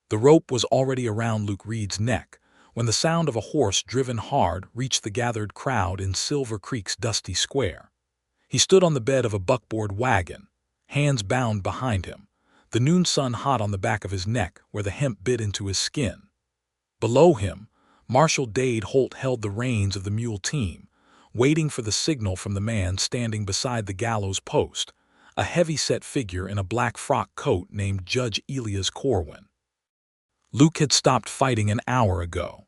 The rope was already around Luke Reed's neck when the sound of a horse driven hard reached the gathered crowd in Silver Creek's dusty square. He stood on the bed of a buckboard wagon, hands bound behind him, the noon sun hot on the back of his neck where the hemp bit into his skin. Below him, Marshal Dade Holt held the reins of the mule team, waiting for the signal from the man standing beside the gallows post, a heavy-set figure in a black frock coat named Judge Elias Corwin. Luke had stopped fighting an hour ago.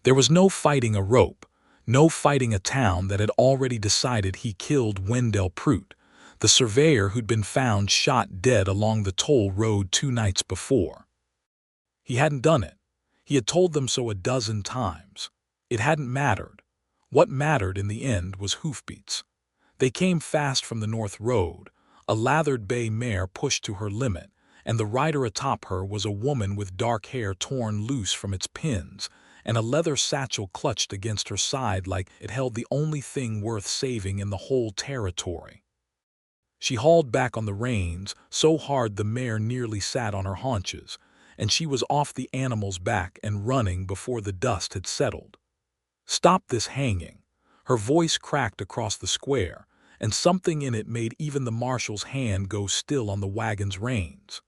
There was no fighting a rope, no fighting a town that had already decided he killed Wendell Pruitt, the surveyor who'd been found shot dead along the toll road 2 nights before. He hadn't done it. He had told them so a dozen times. It hadn't mattered. What mattered in the end was hoofbeats. They came fast from the North Road, a lathered bay mare pushed to her limit, and the rider atop her was a woman with dark hair torn loose from its pins, and a leather satchel clutched against her side like it held the only thing worth saving in the whole territory. She hauled back on the reins so hard the mare nearly sat on her haunches, and she was off the animal's back and running before the dust had settled. "Stop this hanging." Her voice cracked across the square, and something in it made even the marshal's hand go still on the wagon's reins.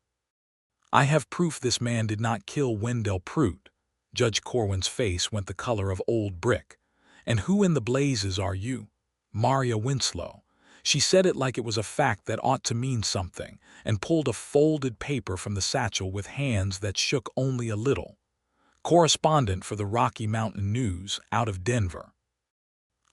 "I have proof this man did not kill Wendell Pruitt." Judge Corwin's face went the color of old brick. "And who in the blazes are you?" "Maria Winslow." She said it like it was a fact that ought to mean something, and pulled a folded paper from the satchel with hands that shook only a little. "Correspondent for the Rocky Mountain News, out of Denver.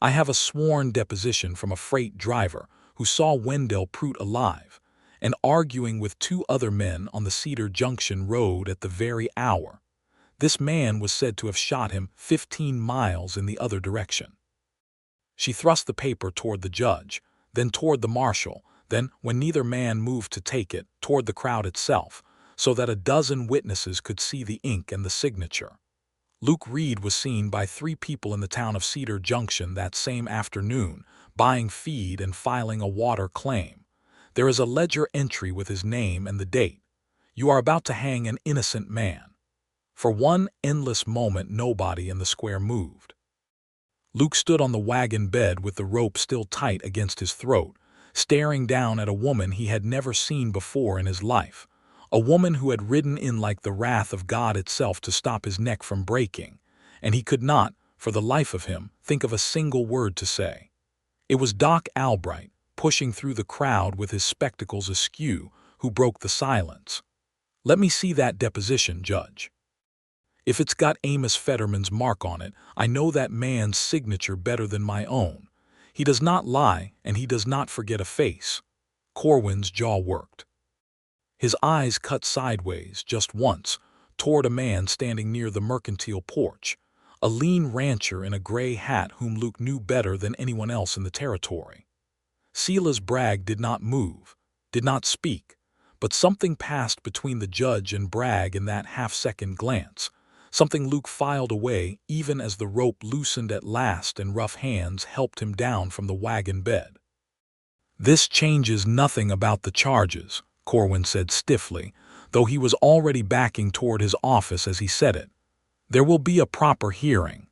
I have a sworn deposition from a freight driver who saw Wendell Pruitt alive and arguing with 2 other men on the Cedar Junction Road at the very hour. This man was said to have shot him 15 miles in the other direction." She thrust the paper toward the judge, then toward the marshal, then, when neither man moved to take it, toward the crowd itself, so that a dozen witnesses could see the ink and the signature. Luke Reed was seen by 3 people in the town of Cedar Junction that same afternoon, buying feed and filing a water claim. There is a ledger entry with his name and the date. You are about to hang an innocent man. For one endless moment nobody in the square moved. Luke stood on the wagon bed with the rope still tight against his throat, staring down at a woman he had never seen before in his life, a woman who had ridden in like the wrath of God itself to stop his neck from breaking, and he could not, for the life of him, think of a single word to say. It was Doc Albright, pushing through the crowd with his spectacles askew, who broke the silence. "Let me see that deposition, Judge. If it's got Amos Fetterman's mark on it, I know that man's signature better than my own. He does not lie, and he does not forget a face." Corwin's jaw worked. His eyes cut sideways, just once, toward a man standing near the mercantile porch, a lean rancher in a gray hat whom Luke knew better than anyone else in the territory. Silas Bragg did not move, did not speak, but something passed between the judge and Bragg in that half-second glance, something Luke filed away even as the rope loosened at last and rough hands helped him down from the wagon bed. "This changes nothing about the charges," Corwin said stiffly, though he was already backing toward his office as he said it. "There will be a proper hearing."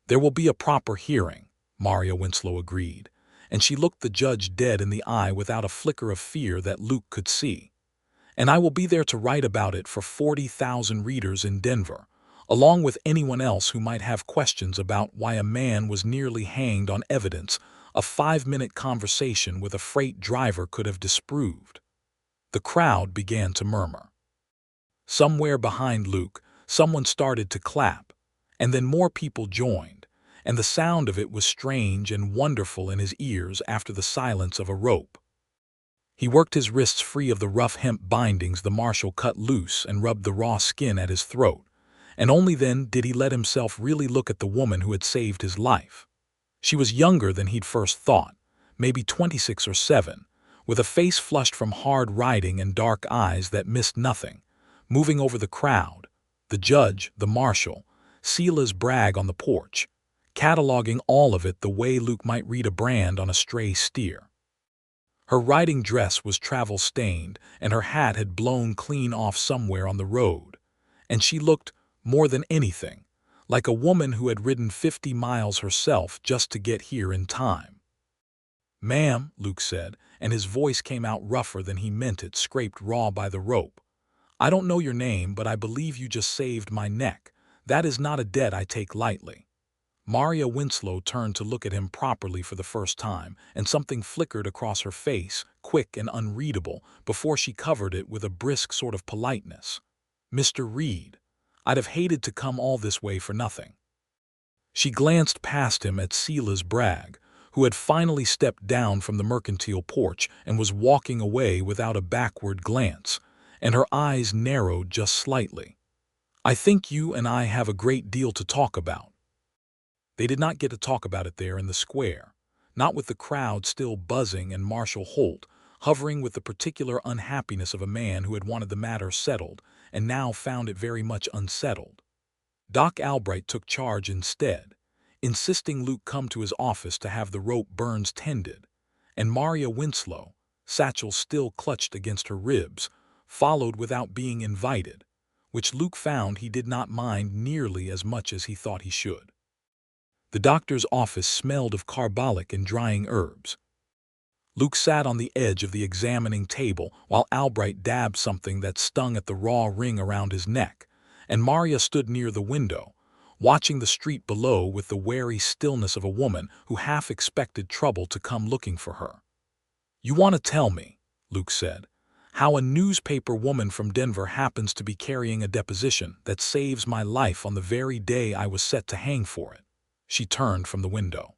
"There will be a proper hearing," Maria Winslow agreed, and she looked the judge dead in the eye without a flicker of fear that Luke could see. "And I will be there to write about it for 40,000 readers in Denver, along with anyone else who might have questions about why a man was nearly hanged on evidence a 5-minute conversation with a freight driver could have disproved." The crowd began to murmur. Somewhere behind Luke, someone started to clap, and then more people joined, and the sound of it was strange and wonderful in his ears after the silence of a rope. He worked his wrists free of the rough hemp bindings the marshal cut loose and rubbed the raw skin at his throat, and only then did he let himself really look at the woman who had saved his life. She was younger than he'd first thought, maybe 26 or 7, with a face flushed from hard riding and dark eyes that missed nothing, moving over the crowd, the judge, the marshal, Silas Bragg on the porch, cataloging all of it the way Luke might read a brand on a stray steer. Her riding dress was travel-stained, and her hat had blown clean off somewhere on the road, and she looked, more than anything, like a woman who had ridden 50 miles herself just to get here in time. "Ma'am," Luke said, and his voice came out rougher than he meant it, scraped raw by the rope. "I don't know your name, but I believe you just saved my neck. That is not a debt I take lightly." Maria Winslow turned to look at him properly for the first time, and something flickered across her face, quick and unreadable, before she covered it with a brisk sort of politeness. "Mr. Reed, I'd have hated to come all this way for nothing." She glanced past him at Silas Bragg, who had finally stepped down from the mercantile porch and was walking away without a backward glance, and her eyes narrowed just slightly. "I think you and I have a great deal to talk about." They did not get to talk about it there in the square, not with the crowd still buzzing and Marshall Holt hovering with the particular unhappiness of a man who had wanted the matter settled and now found it very much unsettled. Doc Albright took charge instead, insisting Luke come to his office to have the rope burns tended, and Maria Winslow, satchel still clutched against her ribs, followed without being invited, which Luke found he did not mind nearly as much as he thought he should. The doctor's office smelled of carbolic and drying herbs. Luke sat on the edge of the examining table while Albright dabbed something that stung at the raw ring around his neck, and Maria stood near the window, watching the street below with the wary stillness of a woman who half expected trouble to come looking for her. "You want to tell me," Luke said, "how a newspaper woman from Denver happens to be carrying a deposition that saves my life on the very day I was set to hang for it?" She turned from the window.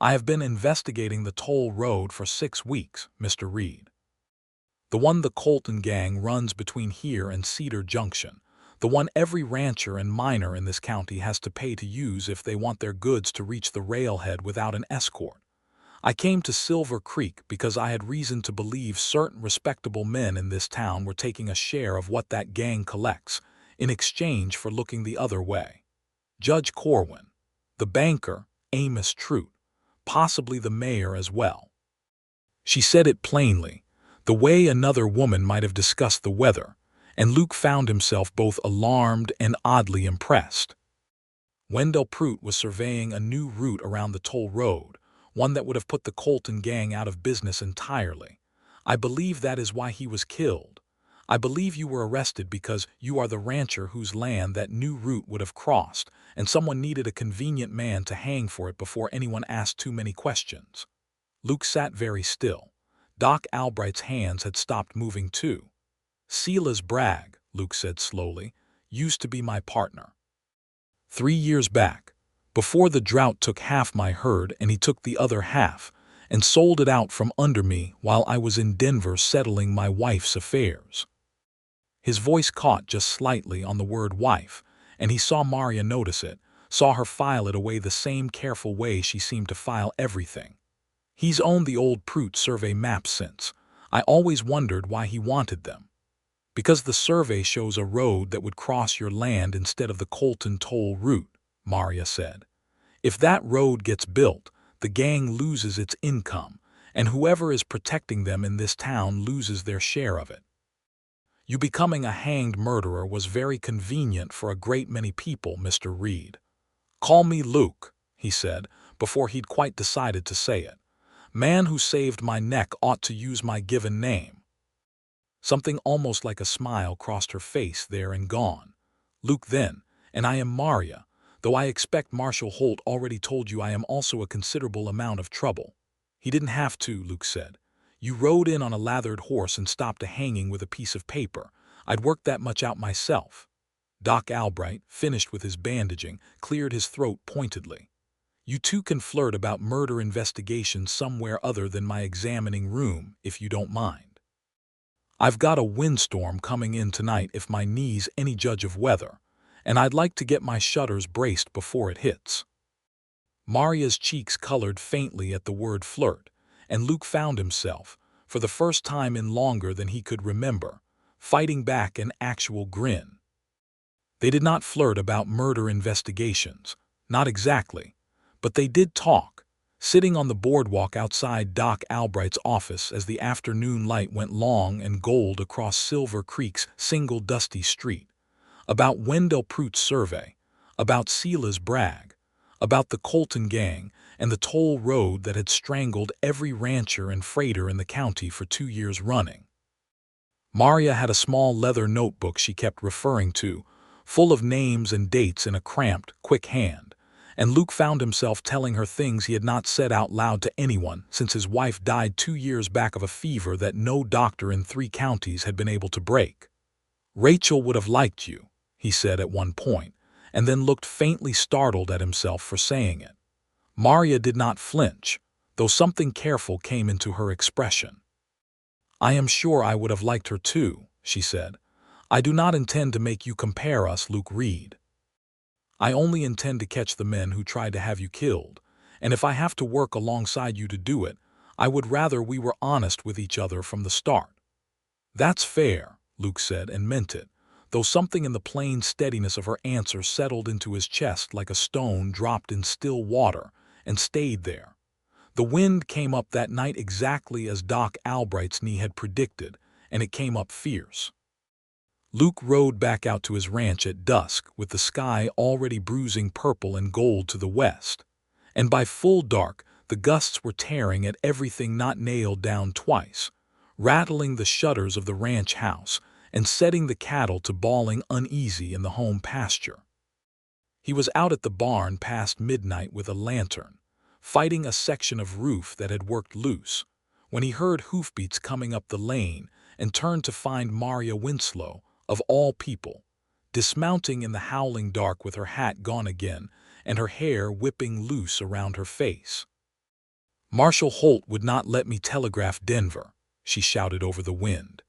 "I have been investigating the toll road for 6 weeks, Mr. Reed. The one the Colton gang runs between here and Cedar Junction, the one every rancher and miner in this county has to pay to use if they want their goods to reach the railhead without an escort. I came to Silver Creek because I had reason to believe certain respectable men in this town were taking a share of what that gang collects in exchange for looking the other way. Judge Corwin, the banker, Amos Truett, possibly the mayor as well." She said it plainly, the way another woman might have discussed the weather, and Luke found himself both alarmed and oddly impressed. Wendell Pruitt was surveying a new route around the toll road, one that would have put the Colton gang out of business entirely. "I believe that is why he was killed. I believe you were arrested because you are the rancher whose land that new route would have crossed, and someone needed a convenient man to hang for it before anyone asked too many questions." Luke sat very still. Doc Albright's hands had stopped moving too. "Silas Bragg," Luke said slowly, "used to be my partner. 3 years back, before the drought took half my herd and he took the other half and sold it out from under me while I was in Denver settling my wife's affairs." His voice caught just slightly on the word wife, and he saw Maria notice it, saw her file it away the same careful way she seemed to file everything. "He's owned the old Pruitt survey maps since. I always wondered why he wanted them." "Because the survey shows a road that would cross your land instead of the Colton toll route," Maria said. "If that road gets built, the gang loses its income, and whoever is protecting them in this town loses their share of it. You becoming a hanged murderer was very convenient for a great many people, Mr. Reed." "Call me Luke," he said, before he'd quite decided to say it. "Man who saved my neck ought to use my given name." Something almost like a smile crossed her face there and gone. "Luke then, and I am Maria, though I expect Marshall Holt already told you I am also a considerable amount of trouble." "He didn't have to," Luke said. "You rode in on a lathered horse and stopped a hanging with a piece of paper. I'd worked that much out myself." Doc Albright, finished with his bandaging, cleared his throat pointedly. "You two can flirt about murder investigations somewhere other than my examining room, if you don't mind. I've got a windstorm coming in tonight if my knee's any judge of weather, and I'd like to get my shutters braced before it hits." Maria's cheeks colored faintly at the word flirt, and Luke found himself, for the first time in longer than he could remember, fighting back an actual grin. They did not flirt about murder investigations, not exactly, but they did talk, sitting on the boardwalk outside Doc Albright's office as the afternoon light went long and gold across Silver Creek's single dusty street, about Wendell Pruitt's survey, about Sela's brag, about the Colton gang and the toll road that had strangled every rancher and freighter in the county for 2 years running. Maria had a small leather notebook she kept referring to, full of names and dates in a cramped, quick hand, and Luke found himself telling her things he had not said out loud to anyone since his wife died 2 years back of a fever that no doctor in 3 counties had been able to break. "Rachel would have liked you," he said at one point, and then looked faintly startled at himself for saying it. Maria did not flinch, though something careful came into her expression. "I am sure I would have liked her too," she said. "I do not intend to make you compare us, Luke Reed. I only intend to catch the men who tried to have you killed, and if I have to work alongside you to do it, I would rather we were honest with each other from the start." "That's fair," Luke said, and meant it, though something in the plain steadiness of her answer settled into his chest like a stone dropped in still water and stayed there. The wind came up that night exactly as Doc Albright's knee had predicted, and it came up fierce. Luke rode back out to his ranch at dusk with the sky already bruising purple and gold to the west, and by full dark the gusts were tearing at everything not nailed down twice, rattling the shutters of the ranch house and setting the cattle to bawling uneasy in the home pasture. He was out at the barn past midnight with a lantern, fighting a section of roof that had worked loose, when he heard hoofbeats coming up the lane and turned to find Maria Winslow, of all people, dismounting in the howling dark with her hat gone again and her hair whipping loose around her face. "Marshal Holt would not let me telegraph Denver," she shouted over the wind.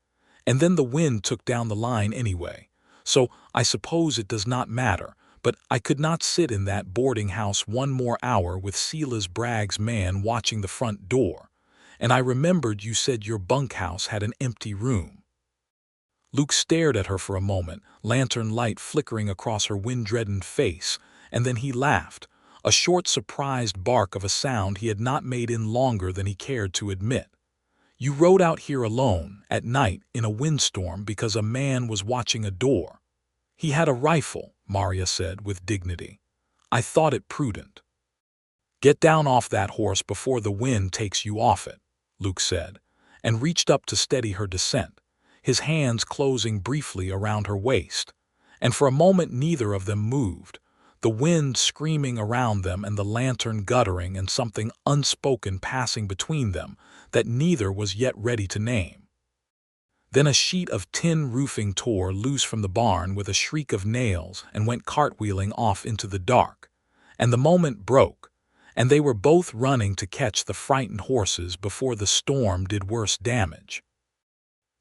"And then the wind took down the line anyway, so I suppose it does not matter, but I could not sit in that boarding house one more hour with Sela's Bragg's man watching the front door, and I remembered you said your bunkhouse had an empty room." Luke stared at her for a moment, lantern light flickering across her wind-reddened face, and then he laughed, a short surprised bark of a sound he had not made in longer than he cared to admit. "You rode out here alone, at night, in a windstorm because a man was watching a door." "He had a rifle," Maria said with dignity. "I thought it prudent." "Get down off that horse before the wind takes you off it," Luke said, and reached up to steady her descent, his hands closing briefly around her waist, and for a moment neither of them moved, the wind screaming around them and the lantern guttering and something unspoken passing between them that neither was yet ready to name. Then a sheet of tin roofing tore loose from the barn with a shriek of nails and went cartwheeling off into the dark, and the moment broke, and they were both running to catch the frightened horses before the storm did worse damage.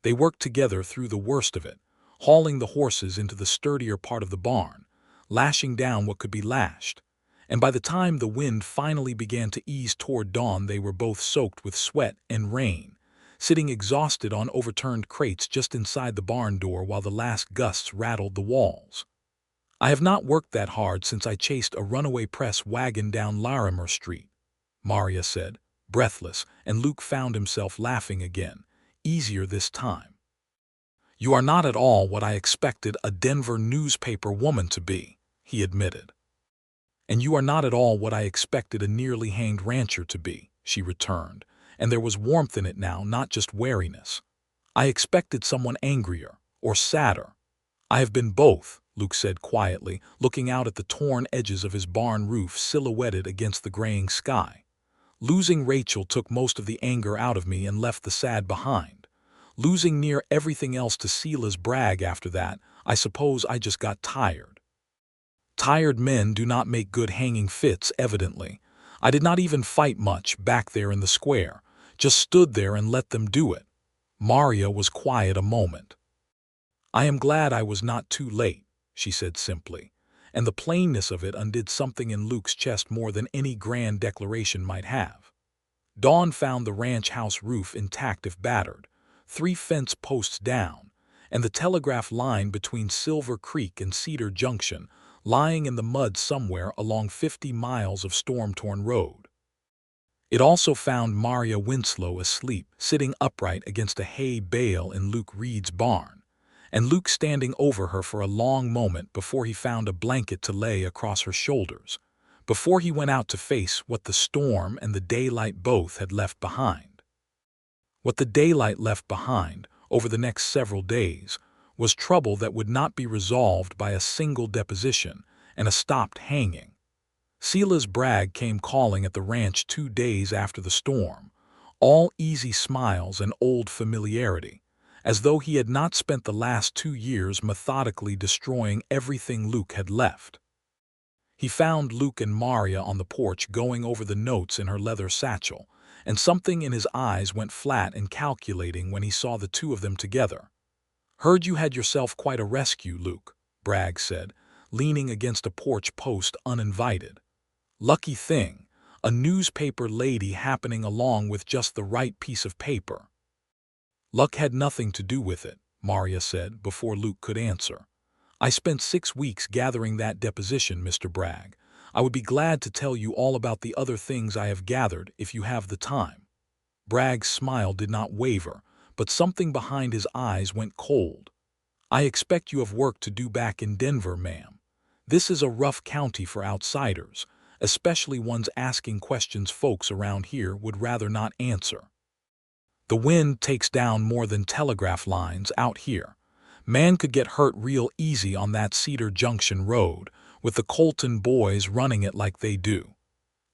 They worked together through the worst of it, hauling the horses into the sturdier part of the barn, lashing down what could be lashed, and by the time the wind finally began to ease toward dawn they were both soaked with sweat and rain, sitting exhausted on overturned crates just inside the barn door while the last gusts rattled the walls. "I have not worked that hard since I chased a runaway press wagon down Larimer Street," Maria said, breathless, and Luke found himself laughing again, easier this time. "You are not at all what I expected a Denver newspaper woman to be," he admitted. "And you are not at all what I expected a nearly hanged rancher to be," she returned, and there was warmth in it now, not just wariness. "I expected someone angrier, or sadder." "I have been both," Luke said quietly, looking out at the torn edges of his barn roof silhouetted against the graying sky. "Losing Rachel took most of the anger out of me and left the sad behind. Losing near everything else to Sela's brag after that, I suppose I just got tired. Tired men do not make good hanging fits, evidently. I did not even fight much back there in the square, just stood there and let them do it." Maria was quiet a moment. "I am glad I was not too late," she said simply, and the plainness of it undid something in Luke's chest more than any grand declaration might have. Dawn found the ranch house roof intact if battered, 3 fence posts down, and the telegraph line between Silver Creek and Cedar Junction lying in the mud somewhere along 50 miles of storm-torn road. It also found Maria Winslow asleep, sitting upright against a hay bale in Luke Reed's barn, and Luke standing over her for a long moment before he found a blanket to lay across her shoulders, before he went out to face what the storm and the daylight both had left behind. What the daylight left behind, over the next several days, was trouble that would not be resolved by a single deposition and a stopped hanging. Silas Bragg came calling at the ranch 2 days after the storm, all easy smiles and old familiarity, as though he had not spent the last 2 years methodically destroying everything Luke had left. He found Luke and Maria on the porch going over the notes in her leather satchel, and something in his eyes went flat and calculating when he saw the two of them together. "Heard you had yourself quite a rescue, Luke," Bragg said, leaning against a porch post uninvited. "Lucky thing, a newspaper lady happening along with just the right piece of paper." "Luck had nothing to do with it," Maria said before Luke could answer. "I spent 6 weeks gathering that deposition, Mr. Bragg. I would be glad to tell you all about the other things I have gathered if you have the time." Bragg's smile did not waver, but something behind his eyes went cold. "I expect you have work to do back in Denver, ma'am. This is a rough county for outsiders, especially ones asking questions folks around here would rather not answer. The wind takes down more than telegraph lines out here. Man could get hurt real easy on that Cedar Junction road, with the Colton boys running it like they do.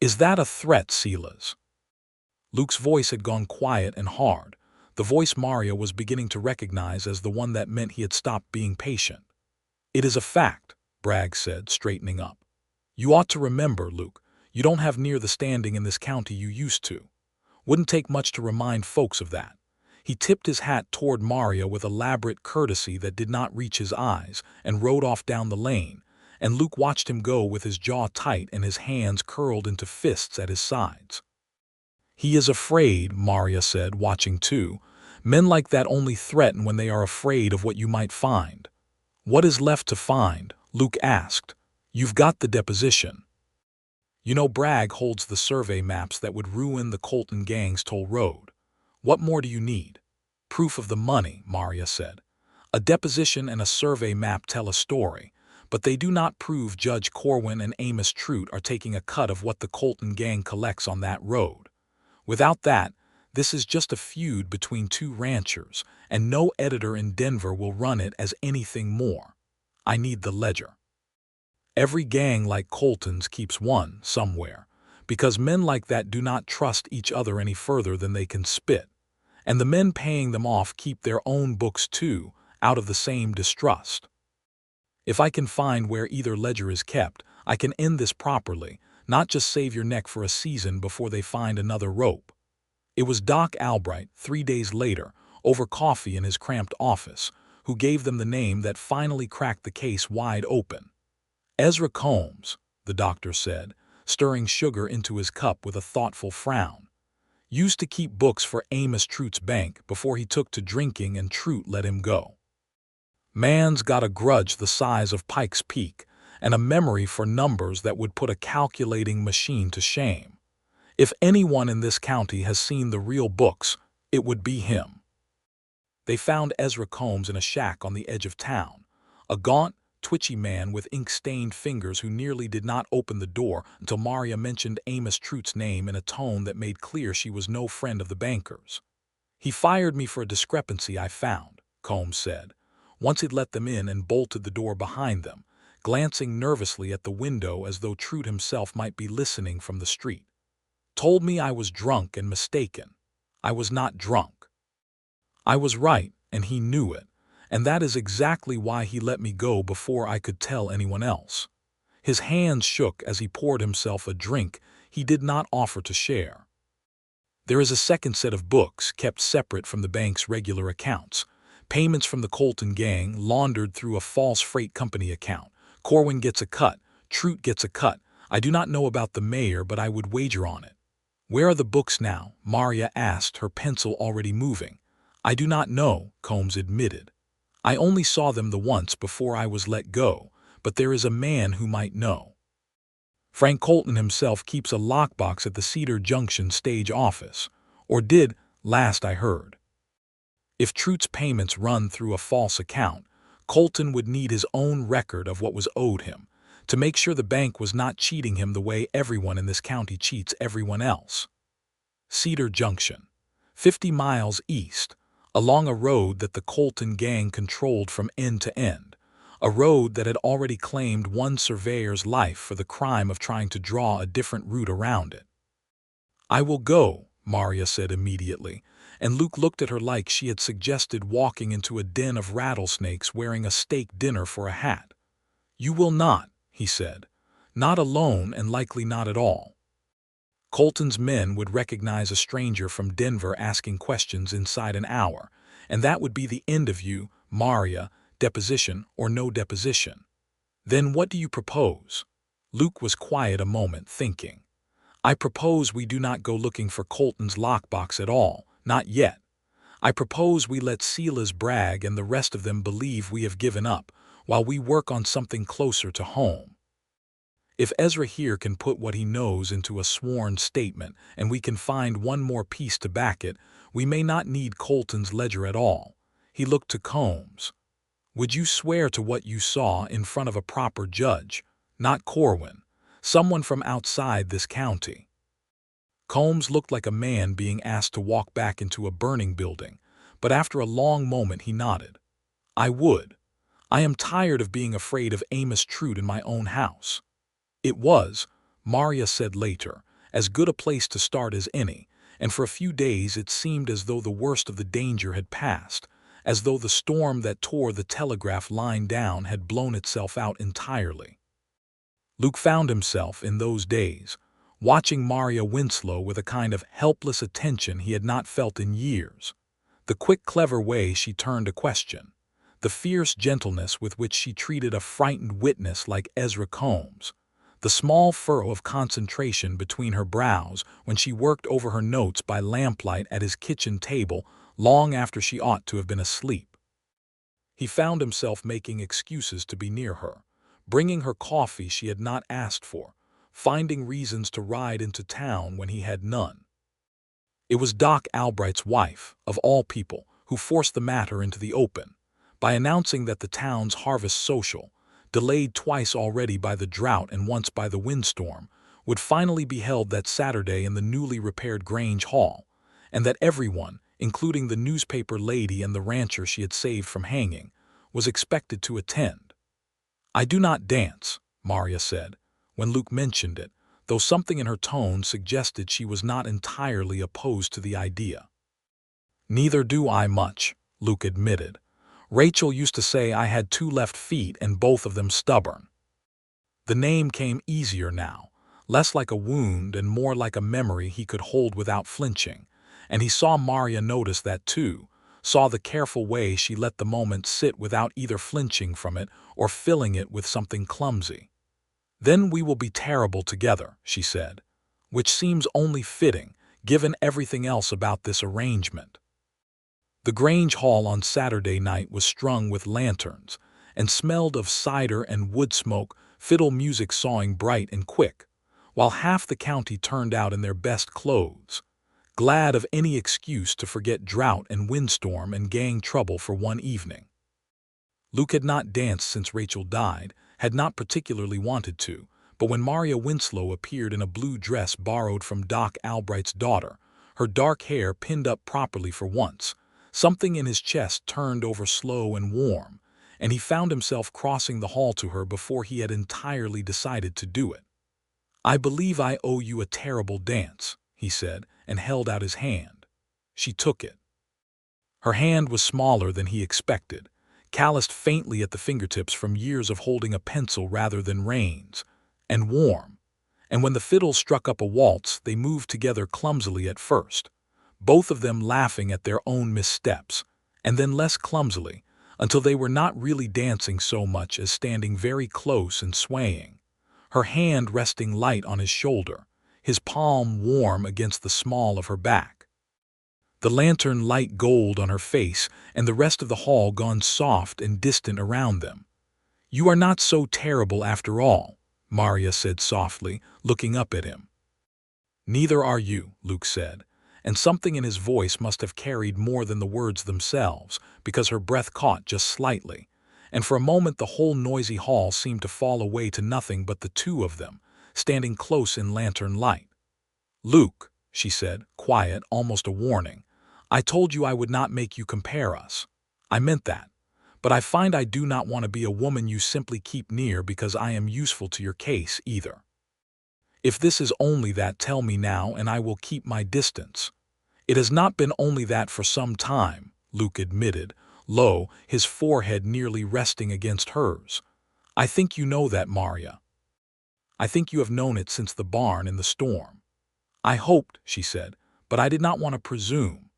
Is that a threat, Silas?" Luke's voice had gone quiet and hard, the voice Maria was beginning to recognize as the one that meant he had stopped being patient. "It is a fact," Bragg said, straightening up. "You ought to remember, Luke, you don't have near the standing in this county you used to. Wouldn't take much to remind folks of that." He tipped his hat toward Maria with elaborate courtesy that did not reach his eyes and rode off down the lane, and Luke watched him go with his jaw tight and his hands curled into fists at his sides. "He is afraid," Maria said, watching too. "Men like that only threaten when they are afraid of what you might find." "What is left to find?" Luke asked. "You've got the deposition. You know Bragg holds the survey maps that would ruin the Colton gang's toll road. What more do you need?" "Proof of the money," Maria said. "A deposition and a survey map tell a story, but they do not prove Judge Corwin and Amos Truett are taking a cut of what the Colton gang collects on that road. Without that, this is just a feud between two ranchers, and no editor in Denver will run it as anything more. I need the ledger. Every gang like Colton's keeps one somewhere, because men like that do not trust each other any further than they can spit. And the men paying them off keep their own books too, out of the same distrust. If I can find where either ledger is kept, I can end this properly, not just save your neck for a season before they find another rope." It was Doc Albright, 3 days later, over coffee in his cramped office, who gave them the name that finally cracked the case wide open. "Ezra Combs," the doctor said, stirring sugar into his cup with a thoughtful frown. "Used to keep books for Amos Truett's bank before he took to drinking and Truett let him go. Man's got a grudge the size of Pike's Peak and a memory for numbers that would put a calculating machine to shame. If anyone in this county has seen the real books, it would be him." They found Ezra Combs in a shack on the edge of town, a gaunt, twitchy man with ink-stained fingers who nearly did not open the door until Maria mentioned Amos Truett's name in a tone that made clear she was no friend of the banker's. "He fired me for a discrepancy I found," Combs said, once he'd let them in and bolted the door behind them, glancing nervously at the window as though Truett himself might be listening from the street. "Told me I was drunk and mistaken. I was not drunk. I was right, and he knew it, and that is exactly why he let me go before I could tell anyone else." His hands shook as he poured himself a drink he did not offer to share. "There is a second set of books kept separate from the bank's regular accounts. Payments from the Colton gang laundered through a false freight company account. Corwin gets a cut, Truett gets a cut. I do not know about the mayor, but I would wager on it." "Where are the books now?" Maria asked, her pencil already moving. "I do not know," Combs admitted. "I only saw them the once before I was let go, but there is a man who might know. Frank Colton himself keeps a lockbox at the Cedar Junction stage office, or did, last I heard." If Truest's payments run through a false account, Colton would need his own record of what was owed him to make sure the bank was not cheating him the way everyone in this county cheats everyone else. Cedar Junction, 50 miles east, along a road that the Colton gang controlled from end to end, a road that had already claimed one surveyor's life for the crime of trying to draw a different route around it. "I will go," Maria said immediately, and Luke looked at her like she had suggested walking into a den of rattlesnakes wearing a steak dinner for a hat. "You will not," he said. "Not alone, and likely not at all." Colton's men would recognize a stranger from Denver asking questions inside an hour, and that would be the end of you, Maria, deposition or no deposition. "Then what do you propose?" Luke was quiet a moment, thinking. "I propose we do not go looking for Colton's lockbox at all, not yet. I propose we let Silas brag and the rest of them believe we have given up, while we work on something closer to home. If Ezra here can put what he knows into a sworn statement and we can find one more piece to back it, we may not need Colton's ledger at all." He looked to Combs. "Would you swear to what you saw in front of a proper judge, not Corwin, someone from outside this county?" Combs looked like a man being asked to walk back into a burning building, but after a long moment he nodded. "I would. I am tired of being afraid of Amos Truest in my own house." It was, Maria said later, as good a place to start as any, and for a few days it seemed as though the worst of the danger had passed, as though the storm that tore the telegraph line down had blown itself out entirely. Luke found himself, in those days, watching Maria Winslow with a kind of helpless attention he had not felt in years. The quick, clever way she turned a question, the fierce gentleness with which she treated a frightened witness like Ezra Combs, the small furrow of concentration between her brows when she worked over her notes by lamplight at his kitchen table long after she ought to have been asleep. He found himself making excuses to be near her, bringing her coffee she had not asked for, finding reasons to ride into town when he had none. It was Doc Albright's wife, of all people, who forced the matter into the open, by announcing that the town's harvest social, delayed twice already by the drought and once by the windstorm, would finally be held that Saturday in the newly repaired Grange Hall, and that everyone, including the newspaper lady and the rancher she had saved from hanging, was expected to attend. "I do not dance," Maria said, when Luke mentioned it, though something in her tone suggested she was not entirely opposed to the idea. "Neither do I much," Luke admitted. "Rachel used to say I had 2 left feet and both of them stubborn." The name came easier now, less like a wound and more like a memory he could hold without flinching, and he saw Maria notice that too, saw the careful way she let the moment sit without either flinching from it or filling it with something clumsy. "Then we will be terrible together," she said, which seems only fitting, given everything else about this arrangement. The Grange Hall on Saturday night was strung with lanterns, and smelled of cider and wood smoke, fiddle music sawing bright and quick, while half the county turned out in their best clothes, glad of any excuse to forget drought and windstorm and gang trouble for one evening. Luke had not danced since Rachel died, had not particularly wanted to, but when Maria Winslow appeared in a blue dress borrowed from Doc Albright's daughter, her dark hair pinned up properly for once, something in his chest turned over slow and warm, and he found himself crossing the hall to her before he had entirely decided to do it. "I believe I owe you a terrible dance," he said, and held out his hand. She took it. Her hand was smaller than he expected, calloused faintly at the fingertips from years of holding a pencil rather than reins, and warm, and when the fiddle struck up a waltz they moved together clumsily at first, both of them laughing at their own missteps, and then less clumsily, until they were not really dancing so much as standing very close and swaying, her hand resting light on his shoulder, his palm warm against the small of her back. The lantern light gold on her face and the rest of the hall gone soft and distant around them. "You are not so terrible after all," Maria said softly, looking up at him. "Neither are you," Luke said, and something in his voice must have carried more than the words themselves, because her breath caught just slightly, and for a moment the whole noisy hall seemed to fall away to nothing but the two of them, standing close in lantern light. "Luke," she said, quiet, almost a warning, "I told you I would not make you compare us. I meant that. But I find I do not want to be a woman you simply keep near because I am useful to your case, either. If this is only that, tell me now, and I will keep my distance." "It has not been only that for some time," Luke admitted, low, his forehead nearly resting against hers. "I think you know that, Maria. I think you have known it since the barn in the storm." "I hoped," she said, "but I did not want to presume."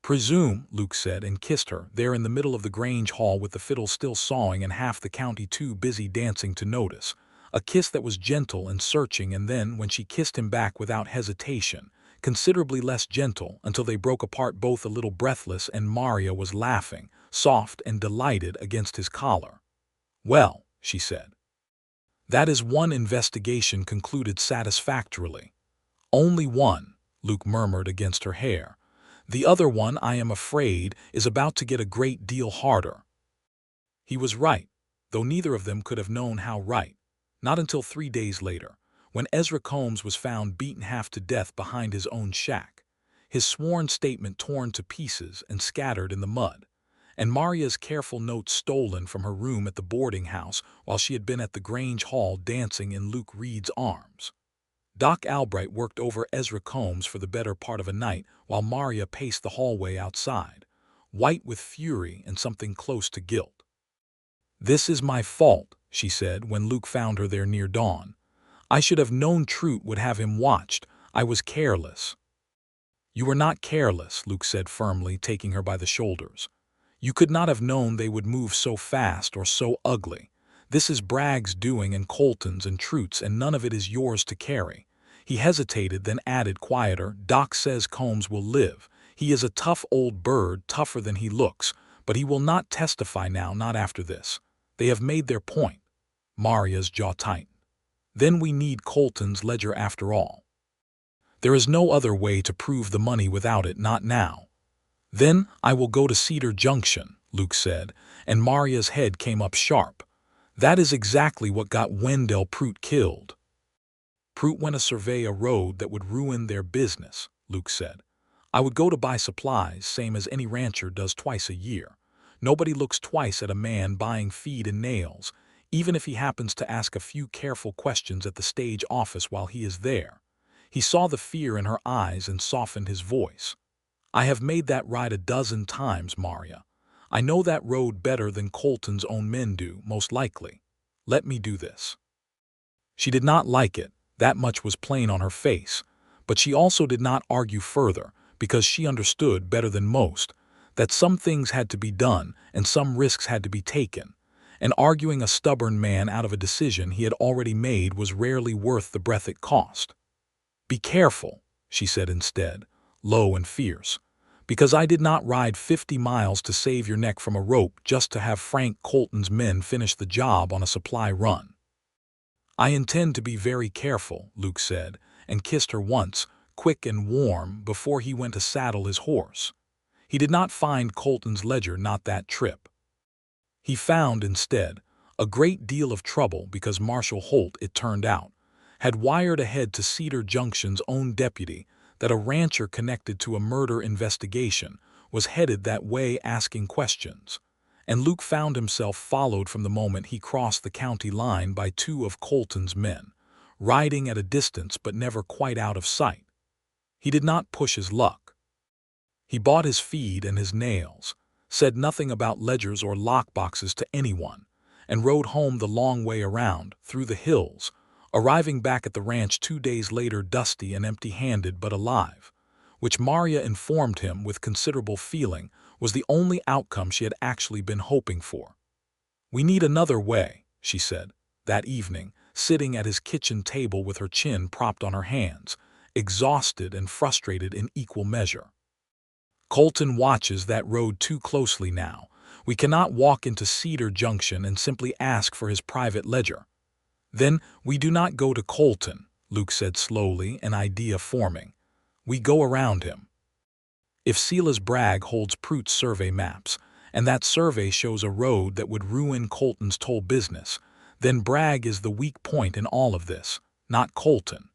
"Presume," Luke said, and kissed her, there in the middle of the Grange hall with the fiddle still sawing and half the county too busy dancing to notice. A kiss that was gentle and searching, and then, when she kissed him back without hesitation, considerably less gentle, until they broke apart both a little breathless, and Maria was laughing, soft and delighted, against his collar. "Well," she said, "that is one investigation concluded satisfactorily." "Only one," Luke murmured against her hair. "The other one, I am afraid, is about to get a great deal harder." He was right, though neither of them could have known how right. Not until 3 days later, when Ezra Combs was found beaten half to death behind his own shack, his sworn statement torn to pieces and scattered in the mud, and Maria's careful notes stolen from her room at the boarding house while she had been at the Grange Hall dancing in Luke Reed's arms. Doc Albright worked over Ezra Combs for the better part of a night while Maria paced the hallway outside, white with fury and something close to guilt. "This is my fault," she said when Luke found her there near dawn. "I should have known Truett would have him watched. I was careless." "You were not careless," Luke said firmly, taking her by the shoulders. "You could not have known they would move so fast or so ugly. This is Bragg's doing and Colton's and Truett's, and none of it is yours to carry." He hesitated, then added quieter, "Doc says Combs will live. He is a tough old bird, tougher than he looks, but he will not testify now, not after this. They have made their point." Maria's jaw tightened. "Then we need Colton's ledger after all. There is no other way to prove the money without it, not now." "Then I will go to Cedar Junction," Luke said, and Maria's head came up sharp. "That is exactly what got Wendell Truett killed." "Truett went to survey a road that would ruin their business," Luke said. "I would go to buy supplies, same as any rancher does twice a year. Nobody looks twice at a man buying feed and nails, even if he happens to ask a few careful questions at the stage office while he is there." He saw the fear in her eyes and softened his voice. "I have made that ride a dozen times, Maria. I know that road better than Colton's own men do, most likely. Let me do this." She did not like it, that much was plain on her face, but she also did not argue further, because she understood better than most that some things had to be done and some risks had to be taken, and arguing a stubborn man out of a decision he had already made was rarely worth the breath it cost. "Be careful," she said instead, low and fierce, "because I did not ride 50 miles to save your neck from a rope just to have Frank Colton's men finish the job on a supply run." "I intend to be very careful," Luke said, and kissed her once, quick and warm, before he went to saddle his horse. He did not find Colton's ledger, not that trip. He found, instead, a great deal of trouble because Marshal Holt, it turned out, had wired ahead to Cedar Junction's own deputy that a rancher connected to a murder investigation was headed that way asking questions, and Luke found himself followed from the moment he crossed the county line by 2 of Colton's men, riding at a distance but never quite out of sight. He did not push his luck. He bought his feed and his nails, said nothing about ledgers or lockboxes to anyone, and rode home the long way around, through the hills, arriving back at the ranch 2 days later dusty and empty-handed but alive, which Maria informed him with considerable feeling was the only outcome she had actually been hoping for. "We need another way," she said, that evening, sitting at his kitchen table with her chin propped on her hands, exhausted and frustrated in equal measure. "Colton watches that road too closely now. We cannot walk into Cedar Junction and simply ask for his private ledger." "Then we do not go to Colton," Luke said slowly, an idea forming. "We go around him." If Silas Bragg holds Prout's survey maps, and that survey shows a road that would ruin Colton's toll business, then Bragg is the weak point in all of this, not Colton.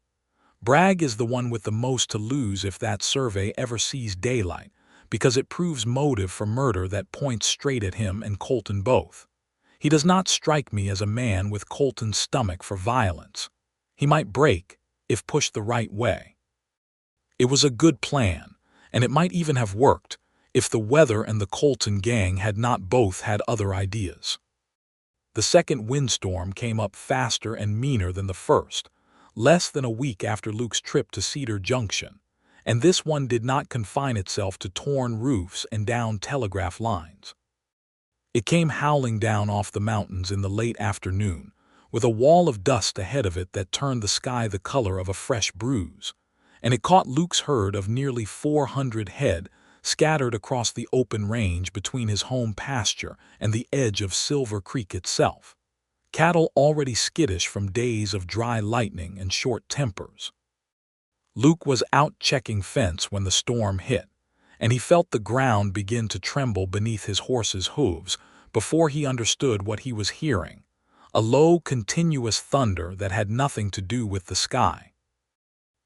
Bragg is the one with the most to lose if that survey ever sees daylight, because it proves motive for murder that points straight at him and Colton both. He does not strike me as a man with Colton's stomach for violence. He might break, if pushed the right way. It was a good plan, and it might even have worked, if the weather and the Colton gang had not both had other ideas. The second windstorm came up faster and meaner than the first, less than a week after Luke's trip to Cedar Junction, and this one did not confine itself to torn roofs and downed telegraph lines. It came howling down off the mountains in the late afternoon, with a wall of dust ahead of it that turned the sky the color of a fresh bruise, and it caught Luke's herd of nearly 400 head scattered across the open range between his home pasture and the edge of Silver Creek itself. Cattle already skittish from days of dry lightning and short tempers. Luke was out checking fence when the storm hit, and he felt the ground begin to tremble beneath his horse's hooves before he understood what he was hearing, a low, continuous thunder that had nothing to do with the sky.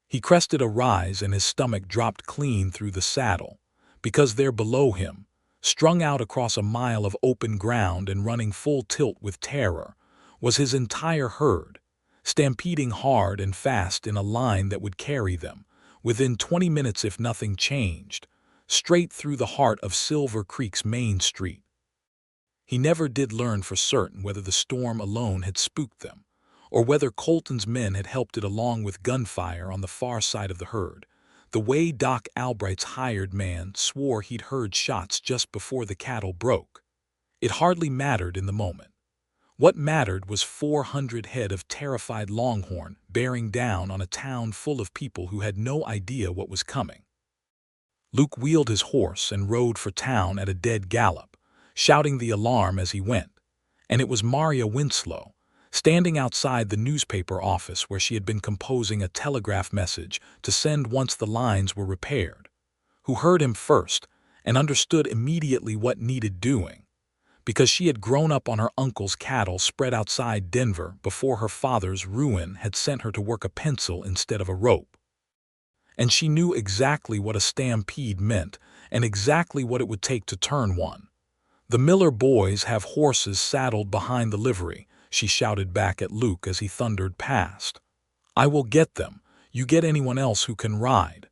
He crested a rise and his stomach dropped clean through the saddle, because there below him, strung out across a mile of open ground and running full tilt with terror, was his entire herd, stampeding hard and fast in a line that would carry them, within 20 minutes if nothing changed, straight through the heart of Silver Creek's main street. He never did learn for certain whether the storm alone had spooked them, or whether Colton's men had helped it along with gunfire on the far side of the herd, the way Doc Albright's hired man swore he'd heard shots just before the cattle broke. It hardly mattered in the moment. What mattered was 400 head of terrified longhorn bearing down on a town full of people who had no idea what was coming. Luke wheeled his horse and rode for town at a dead gallop, shouting the alarm as he went, and it was Maria Winslow, standing outside the newspaper office where she had been composing a telegraph message to send once the lines were repaired, who heard him first and understood immediately what needed doing, because she had grown up on her uncle's cattle spread outside Denver before her father's ruin had sent her to work a pencil instead of a rope. And she knew exactly what a stampede meant and exactly what it would take to turn one. "The Miller boys have horses saddled behind the livery," she shouted back at Luke as he thundered past. "I will get them. You get anyone else who can ride."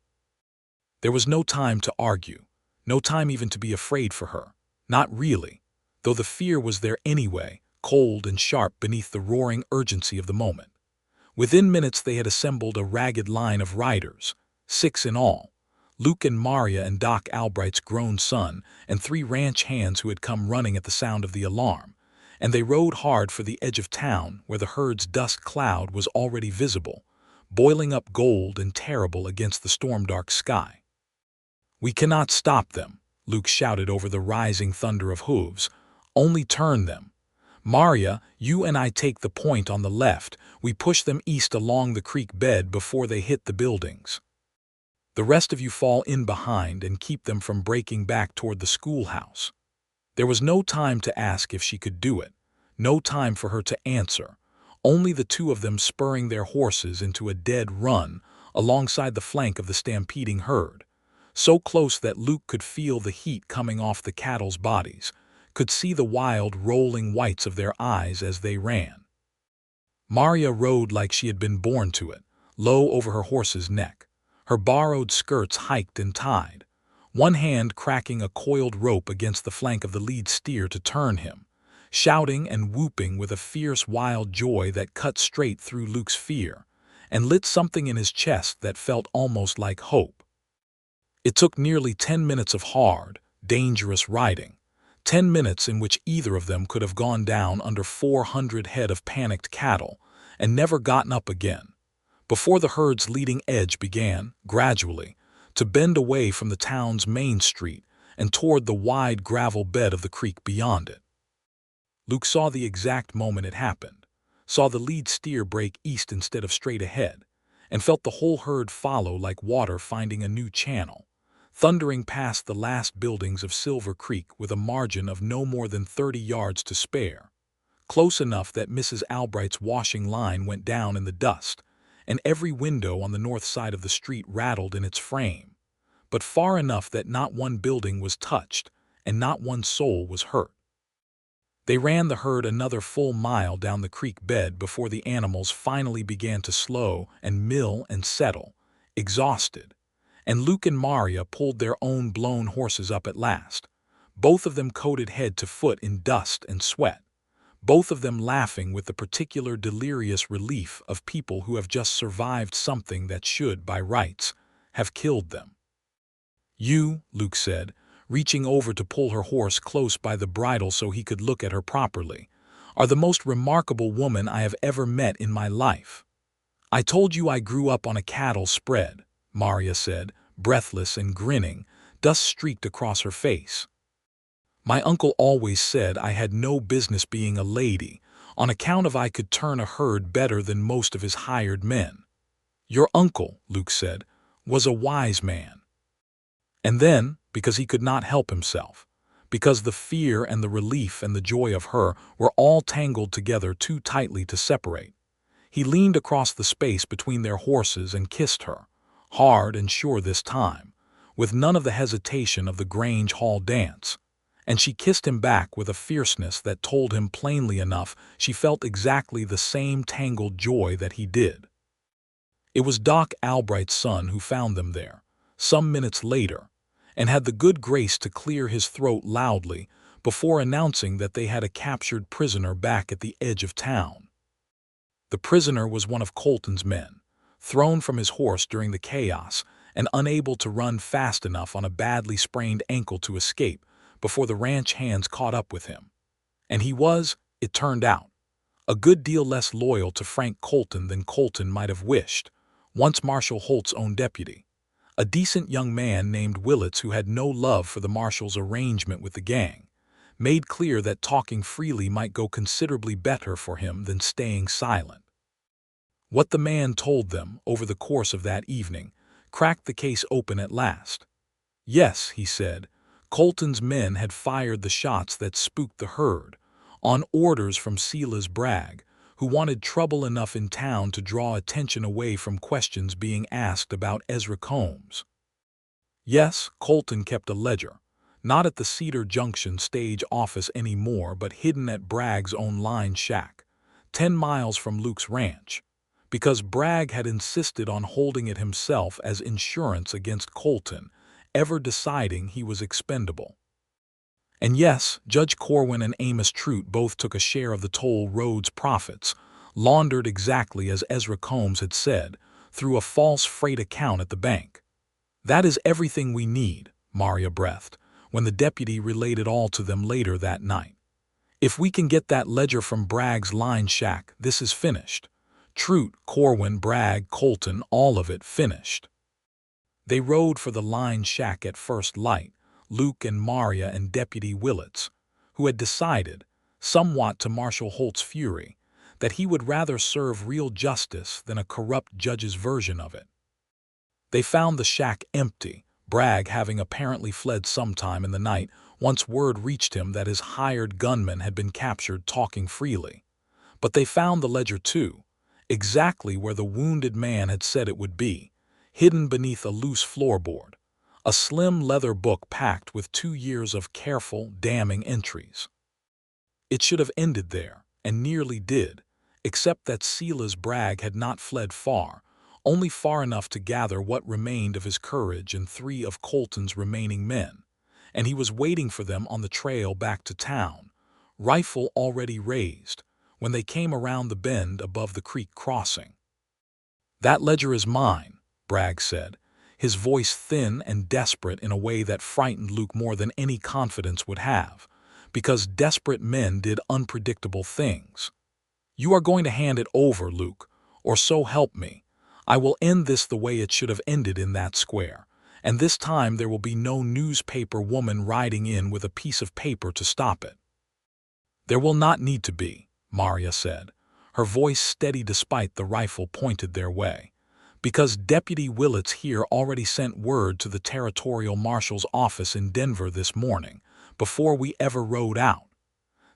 There was no time to argue, no time even to be afraid for her. Not really, though the fear was there anyway, cold and sharp beneath the roaring urgency of the moment. Within minutes they had assembled a ragged line of riders, 6 in all, Luke and Maria and Doc Albright's grown son and 3 ranch hands who had come running at the sound of the alarm, and they rode hard for the edge of town where the herd's dust cloud was already visible, boiling up gold and terrible against the storm-dark sky. "We cannot stop them," Luke shouted over the rising thunder of hooves. "Only turn them. Maria, you and I take the point on the left. We push them east along the creek bed before they hit the buildings. The rest of you fall in behind and keep them from breaking back toward the schoolhouse." There was no time to ask if she could do it, no time for her to answer, only the two of them spurring their horses into a dead run alongside the flank of the stampeding herd, so close that Luke could feel the heat coming off the cattle's bodies, could see the wild, rolling whites of their eyes as they ran. Maria rode like she had been born to it, low over her horse's neck, her borrowed skirts hiked and tied, one hand cracking a coiled rope against the flank of the lead steer to turn him, shouting and whooping with a fierce, wild joy that cut straight through Luke's fear and lit something in his chest that felt almost like hope. It took nearly 10 minutes of hard, dangerous riding, 10 minutes in which either of them could have gone down under 400 head of panicked cattle and never gotten up again, before the herd's leading edge began, gradually, to bend away from the town's main street and toward the wide gravel bed of the creek beyond it. Luke saw the exact moment it happened, saw the lead steer break east instead of straight ahead, and felt the whole herd follow like water finding a new channel, thundering past the last buildings of Silver Creek with a margin of no more than 30 yards to spare, close enough that Mrs. Albright's washing line went down in the dust, and every window on the north side of the street rattled in its frame, but far enough that not one building was touched and not one soul was hurt. They ran the herd another full mile down the creek bed before the animals finally began to slow and mill and settle, exhausted, and Luke and Maria pulled their own blown horses up at last, both of them coated head to foot in dust and sweat, both of them laughing with the particular delirious relief of people who have just survived something that should, by rights, have killed them. "You," Luke said, reaching over to pull her horse close by the bridle so he could look at her properly, "are the most remarkable woman I have ever met in my life." "I told you I grew up on a cattle spread," Maria said, breathless and grinning, dust streaked across her face. "My uncle always said I had no business being a lady, on account of I could turn a herd better than most of his hired men." "Your uncle," Luke said, "was a wise man." And then, because he could not help himself, because the fear and the relief and the joy of her were all tangled together too tightly to separate, he leaned across the space between their horses and kissed her, hard and sure this time, with none of the hesitation of the Grange Hall dance, and she kissed him back with a fierceness that told him plainly enough she felt exactly the same tangled joy that he did. It was Doc Albright's son who found them there, some minutes later, and had the good grace to clear his throat loudly before announcing that they had a captured prisoner back at the edge of town. The prisoner was one of Colton's men, thrown from his horse during the chaos and unable to run fast enough on a badly sprained ankle to escape before the ranch hands caught up with him. And he was, it turned out, a good deal less loyal to Frank Colton than Colton might have wished, once Marshal Holt's own deputy. A decent young man named Willits who had no love for the marshal's arrangement with the gang, made clear that talking freely might go considerably better for him than staying silent. What the man told them over the course of that evening cracked the case open at last. Yes, he said, Colton's men had fired the shots that spooked the herd, on orders from Silas Bragg, who wanted trouble enough in town to draw attention away from questions being asked about Ezra Combs. Yes, Colton kept a ledger, not at the Cedar Junction stage office anymore but hidden at Bragg's own line shack, 10 miles from Luke's ranch, because Bragg had insisted on holding it himself as insurance against Colton, ever deciding he was expendable. And yes, Judge Corwin and Amos Trout both took a share of the toll road's profits, laundered exactly as Ezra Combs had said, through a false freight account at the bank. "That is everything we need," Maria breathed, when the deputy relayed it all to them later that night. "If we can get that ledger from Bragg's line shack, this is finished. Trout, Corwin, Bragg, Colton, all of it finished." They rode for the line shack at first light, Luke and Maria and Deputy Willits, who had decided, somewhat to Marshal Holt's fury, that he would rather serve real justice than a corrupt judge's version of it. They found the shack empty, Bragg having apparently fled sometime in the night once word reached him that his hired gunman had been captured talking freely. But they found the ledger too, exactly where the wounded man had said it would be, hidden beneath a loose floorboard, a slim leather book packed with 2 years of careful, damning entries. It should have ended there, and nearly did, except that Silas Bragg had not fled far, only far enough to gather what remained of his courage and 3 of Colton's remaining men, and he was waiting for them on the trail back to town, rifle already raised, when they came around the bend above the creek crossing. "That ledger is mine," Bragg said, his voice thin and desperate in a way that frightened Luke more than any confidence would have, because desperate men did unpredictable things. "You are going to hand it over, Luke, or so help me. I will end this the way it should have ended in that square, and this time there will be no newspaper woman riding in with a piece of paper to stop it." "There will not need to be," Maria said, her voice steady despite the rifle pointed their way. Because Deputy Willits here already sent word to the Territorial Marshal's office in Denver this morning, before we ever rode out.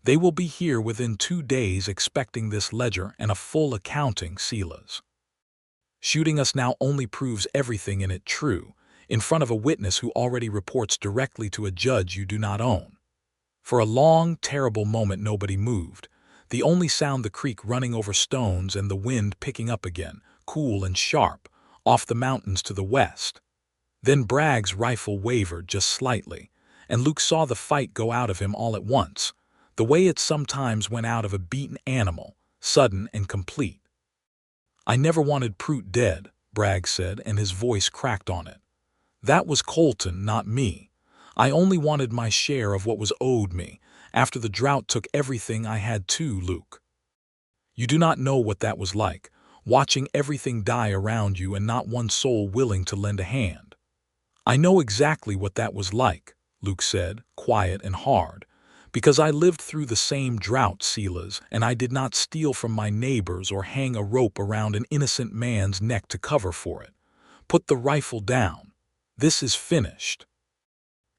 They will be here within 2 days expecting this ledger and a full accounting, Silas. Shooting us now only proves everything in it true, in front of a witness who already reports directly to a judge you do not own. For a long, terrible moment nobody moved, the only sound the creek running over stones and the wind picking up again, cool and sharp, off the mountains to the west. Then Bragg's rifle wavered just slightly, and Luke saw the fight go out of him all at once, the way it sometimes went out of a beaten animal, sudden and complete. "I never wanted Prout dead," Bragg said, and his voice cracked on it. "That was Colton, not me. I only wanted my share of what was owed me, after the drought took everything I had too, Luke. You do not know what that was like, watching everything die around you and not one soul willing to lend a hand." "I know exactly what that was like," Luke said, quiet and hard, "because I lived through the same drought, Silas, and I did not steal from my neighbors or hang a rope around an innocent man's neck to cover for it. Put the rifle down. This is finished."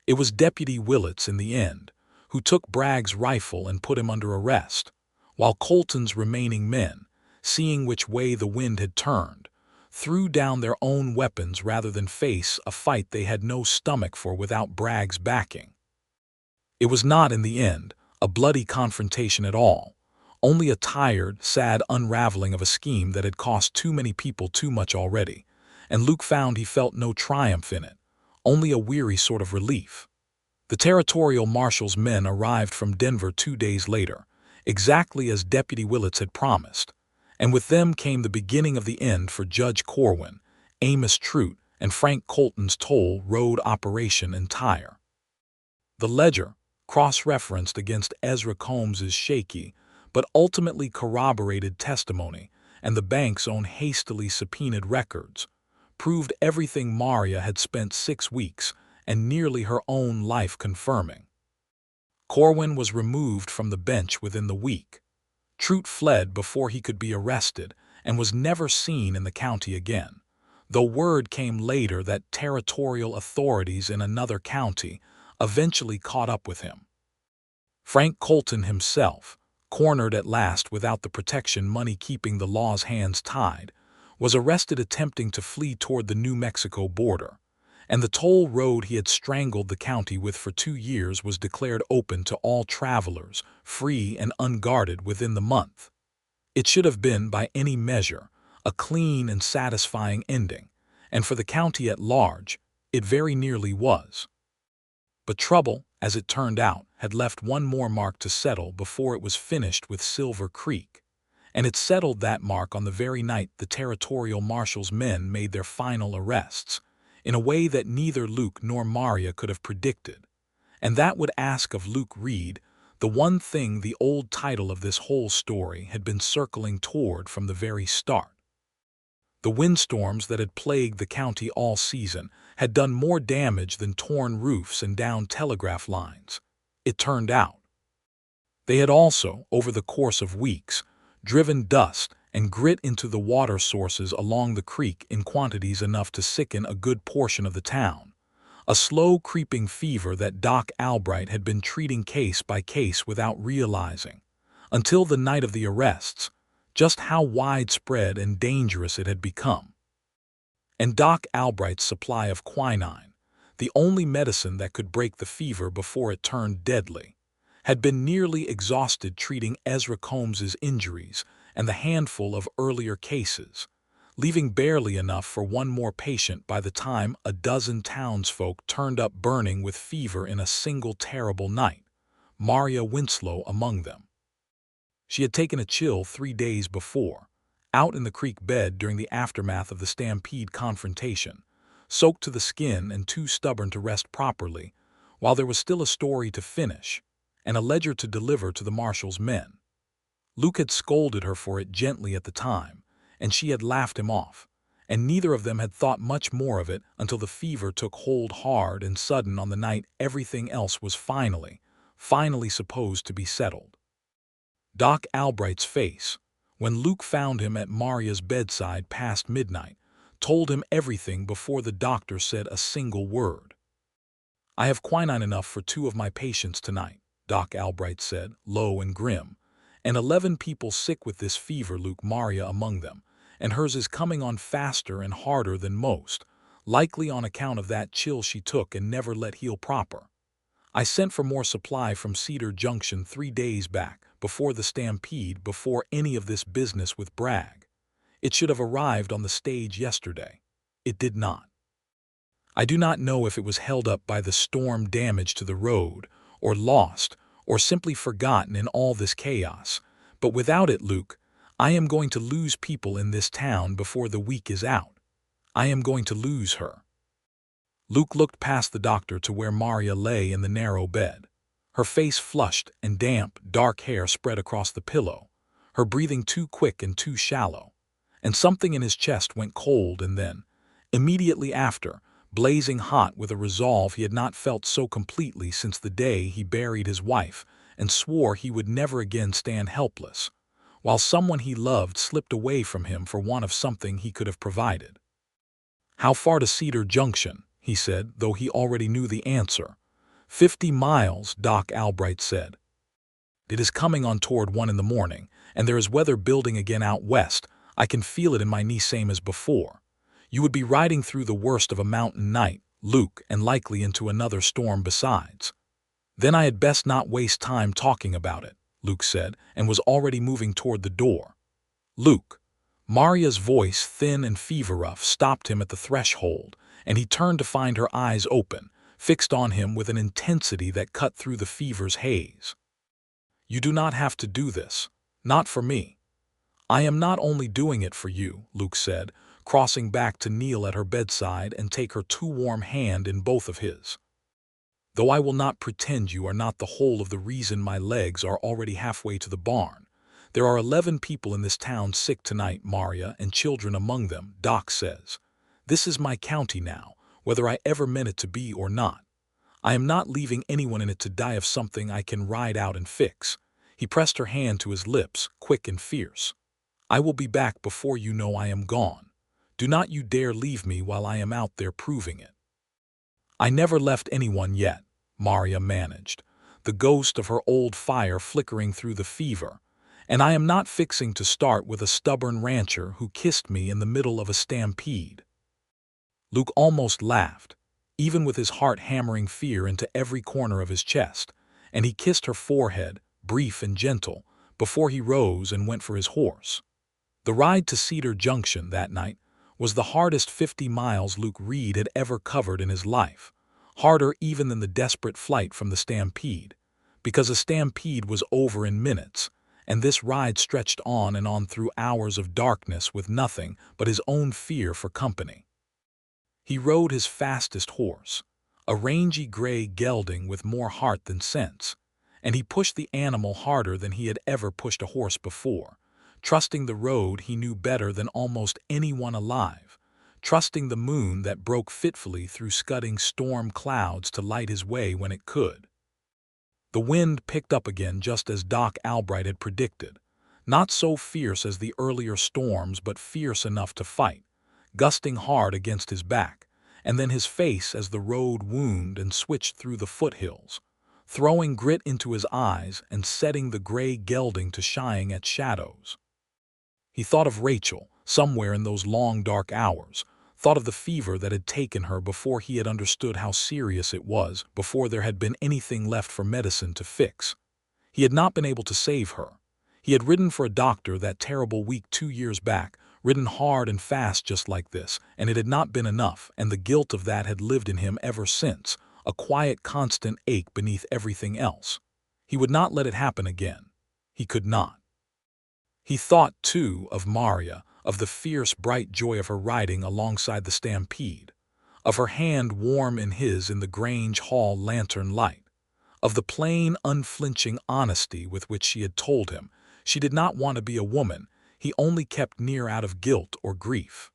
It was Deputy Willits in the end, who took Bragg's rifle and put him under arrest, while Colton's remaining men, seeing which way the wind had turned, threw down their own weapons rather than face a fight they had no stomach for without Bragg's backing. It was not, in the end, a bloody confrontation at all, only a tired, sad unraveling of a scheme that had cost too many people too much already, and Luke found he felt no triumph in it, only a weary sort of relief. The Territorial Marshal's men arrived from Denver 2 days later, exactly as Deputy Willits had promised, and with them came the beginning of the end for Judge Corwin, Amos Truest, and Frank Colton's toll road operation entire. The ledger, cross-referenced against Ezra Combs's shaky but ultimately corroborated testimony and the bank's own hastily subpoenaed records, proved everything Maria had spent 6 weeks and nearly her own life confirming. Corwin was removed from the bench within the week. Truest fled before he could be arrested and was never seen in the county again, though word came later that territorial authorities in another county eventually caught up with him. Frank Colton himself, cornered at last without the protection money keeping the law's hands tied, was arrested attempting to flee toward the New Mexico border, and the toll road he had strangled the county with for 2 years was declared open to all travelers, free and unguarded within the month. It should have been, by any measure, a clean and satisfying ending, and for the county at large, it very nearly was. But trouble, as it turned out, had left one more mark to settle before it was finished with Silver Creek, and it settled that mark on the very night the Territorial Marshal's men made their final arrests, in a way that neither Luke nor Maria could have predicted, and that would ask of Luke Reed the one thing the old title of this whole story had been circling toward from the very start. The windstorms that had plagued the county all season had done more damage than torn roofs and downed telegraph lines, it turned out. They had also, over the course of weeks, driven dust and grit into the water sources along the creek in quantities enough to sicken a good portion of the town, a slow creeping fever that Doc Albright had been treating case by case without realizing, until the night of the arrests, just how widespread and dangerous it had become. And Doc Albright's supply of quinine, the only medicine that could break the fever before it turned deadly, had been nearly exhausted treating Ezra Combs's injuries and the handful of earlier cases, leaving barely enough for one more patient by the time a dozen townsfolk turned up burning with fever in a single terrible night, Maria Winslow among them. She had taken a chill 3 days before, out in the creek bed during the aftermath of the stampede confrontation, soaked to the skin and too stubborn to rest properly, while there was still a story to finish and a ledger to deliver to the marshal's men. Luke had scolded her for it gently at the time, and she had laughed him off, and neither of them had thought much more of it until the fever took hold hard and sudden on the night everything else was finally supposed to be settled. Doc Albright's face, when Luke found him at Maria's bedside past midnight, told him everything before the doctor said a single word. "I have quinine enough for 2 of my patients tonight," Doc Albright said, low and grim. "And 11 people sick with this fever, Luke, Maria among them, and hers is coming on faster and harder than most, likely on account of that chill she took and never let heal proper. I sent for more supply from Cedar Junction 3 days back, before the stampede, before any of this business with Bragg. It should have arrived on the stage yesterday. It did not. I do not know if it was held up by the storm, damage to the road, or lost, or simply forgotten in all this chaos, but without it, Luke, I am going to lose people in this town before the week is out. I am going to lose her." Luke looked past the doctor to where Maria lay in the narrow bed. Her face flushed and damp, dark hair spread across the pillow, her breathing too quick and too shallow. And something in his chest went cold, and then, immediately after, blazing hot with a resolve he had not felt so completely since the day he buried his wife and swore he would never again stand helpless, while someone he loved slipped away from him for want of something he could have provided. "How far to Cedar Junction?" he said, though he already knew the answer. 50 miles, Doc Albright said. "It is coming on toward 1 in the morning, and there is weather building again out west. I can feel it in my knee same as before. You would be riding through the worst of a mountain night, Luke, and likely into another storm besides." "Then I had best not waste time talking about it," Luke said, and was already moving toward the door. "Luke." Maria's voice, thin and fever-rough, stopped him at the threshold, and he turned to find her eyes open, fixed on him with an intensity that cut through the fever's haze. "You do not have to do this. Not for me." "I am not only doing it for you," Luke said, crossing back to kneel at her bedside and take her too warm hand in both of his. "Though I will not pretend you are not the whole of the reason my legs are already halfway to the barn. There are 11 people in this town sick tonight, Maria, and children among them, Doc says. This is my county now, whether I ever meant it to be or not. I am not leaving anyone in it to die of something I can ride out and fix." He pressed her hand to his lips, quick and fierce. "I will be back before you know I am gone. Do not you dare leave me while I am out there proving it." "I never left anyone yet," Maria managed, the ghost of her old fire flickering through the fever, "and I am not fixing to start with a stubborn rancher who kissed me in the middle of a stampede." Luke almost laughed, even with his heart hammering fear into every corner of his chest, and he kissed her forehead, brief and gentle, before he rose and went for his horse. The ride to Cedar Junction that night was the hardest 50 miles Luke Reed had ever covered in his life, harder even than the desperate flight from the stampede, because a stampede was over in minutes, and this ride stretched on and on through hours of darkness with nothing but his own fear for company. He rode his fastest horse, a rangy gray gelding with more heart than sense, and he pushed the animal harder than he had ever pushed a horse before, trusting the road he knew better than almost anyone alive, trusting the moon that broke fitfully through scudding storm clouds to light his way when it could. The wind picked up again just as Doc Albright had predicted, not so fierce as the earlier storms but fierce enough to fight, gusting hard against his back, and then his face as the road wound and switched through the foothills, throwing grit into his eyes and setting the gray gelding to shying at shadows. He thought of Rachel, somewhere in those long dark hours, thought of the fever that had taken her before he had understood how serious it was, before there had been anything left for medicine to fix. He had not been able to save her. He had ridden for a doctor that terrible week 2 years back, ridden hard and fast just like this, and it had not been enough, and the guilt of that had lived in him ever since, a quiet, constant ache beneath everything else. He would not let it happen again. He could not. He thought, too, of Maria, of the fierce, bright joy of her riding alongside the stampede, of her hand warm in his in the Grange Hall lantern light, of the plain, unflinching honesty with which she had told him she did not want to be a woman he only kept near out of guilt or grief.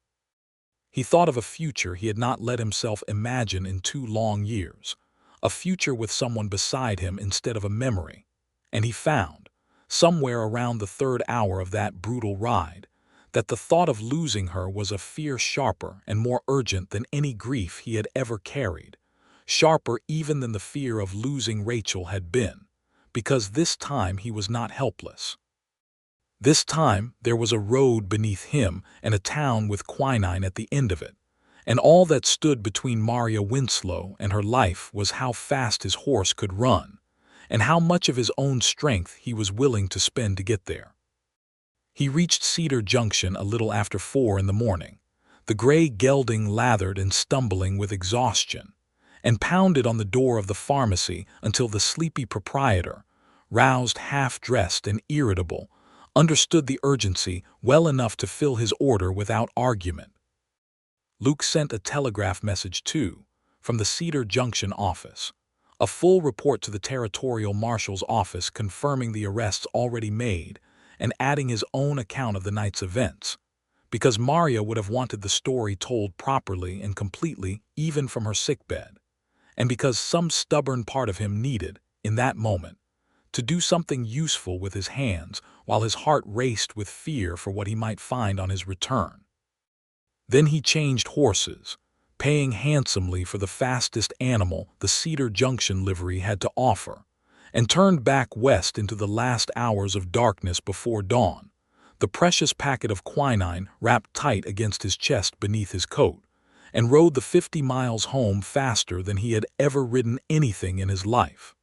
He thought of a future he had not let himself imagine in 2 long years, a future with someone beside him instead of a memory, and he found, somewhere around the 3rd hour of that brutal ride, that the thought of losing her was a fear sharper and more urgent than any grief he had ever carried, sharper even than the fear of losing Rachel had been, because this time he was not helpless. This time there was a road beneath him and a town with quinine at the end of it, and all that stood between Maria Winslow and her life was how fast his horse could run, and how much of his own strength he was willing to spend to get there. He reached Cedar Junction a little after 4 in the morning, the gray gelding lathered and stumbling with exhaustion, and pounded on the door of the pharmacy until the sleepy proprietor, roused, half-dressed and irritable, understood the urgency well enough to fill his order without argument. Luke sent a telegraph message too, from the Cedar Junction office, a full report to the territorial marshal's office confirming the arrests already made and adding his own account of the night's events, because Maria would have wanted the story told properly and completely even from her sickbed, and because some stubborn part of him needed, in that moment, to do something useful with his hands while his heart raced with fear for what he might find on his return. Then he changed horses, paying handsomely for the fastest animal the Cedar Junction livery had to offer, and turned back west into the last hours of darkness before dawn, the precious packet of quinine wrapped tight against his chest beneath his coat, and rode the 50 miles home faster than he had ever ridden anything in his life.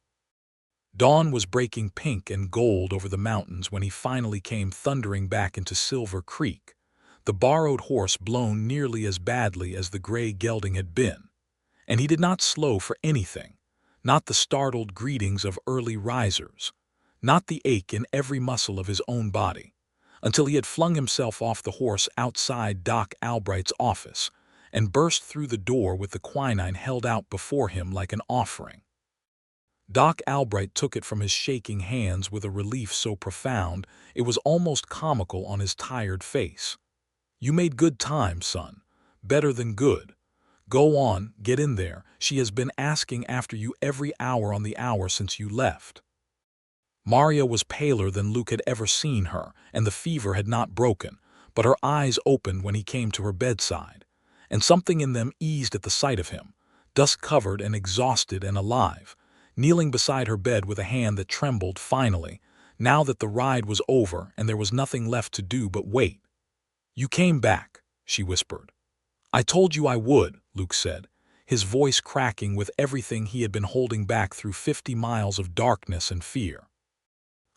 Dawn was breaking pink and gold over the mountains when he finally came thundering back into Silver Creek, the borrowed horse blown nearly as badly as the gray gelding had been, and he did not slow for anything, not the startled greetings of early risers, not the ache in every muscle of his own body, until he had flung himself off the horse outside Doc Albright's office and burst through the door with the quinine held out before him like an offering. Doc Albright took it from his shaking hands with a relief so profound it was almost comical on his tired face. "You made good time, son. Better than good. Go on, get in there. She has been asking after you every hour on the hour since you left." Maria was paler than Luke had ever seen her, and the fever had not broken, but her eyes opened when he came to her bedside, and something in them eased at the sight of him, dust-covered and exhausted and alive, kneeling beside her bed with a hand that trembled finally, now that the ride was over and there was nothing left to do but wait. "You came back," she whispered. "I told you I would," Luke said, his voice cracking with everything he had been holding back through 50 miles of darkness and fear.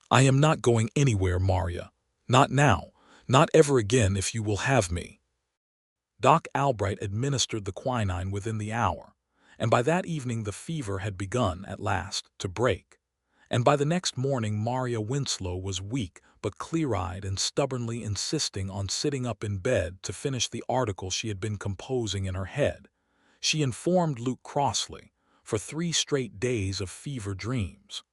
"I am not going anywhere, Maria. Not now. Not ever again if you will have me." Doc Albright administered the quinine within the hour, and by that evening the fever had begun, at last, to break. And by the next morning Maria Winslow was weak but clear-eyed and stubbornly insisting on sitting up in bed to finish the article she had been composing in her head. She informed Luke crossly, for 3 straight days of fever dreams.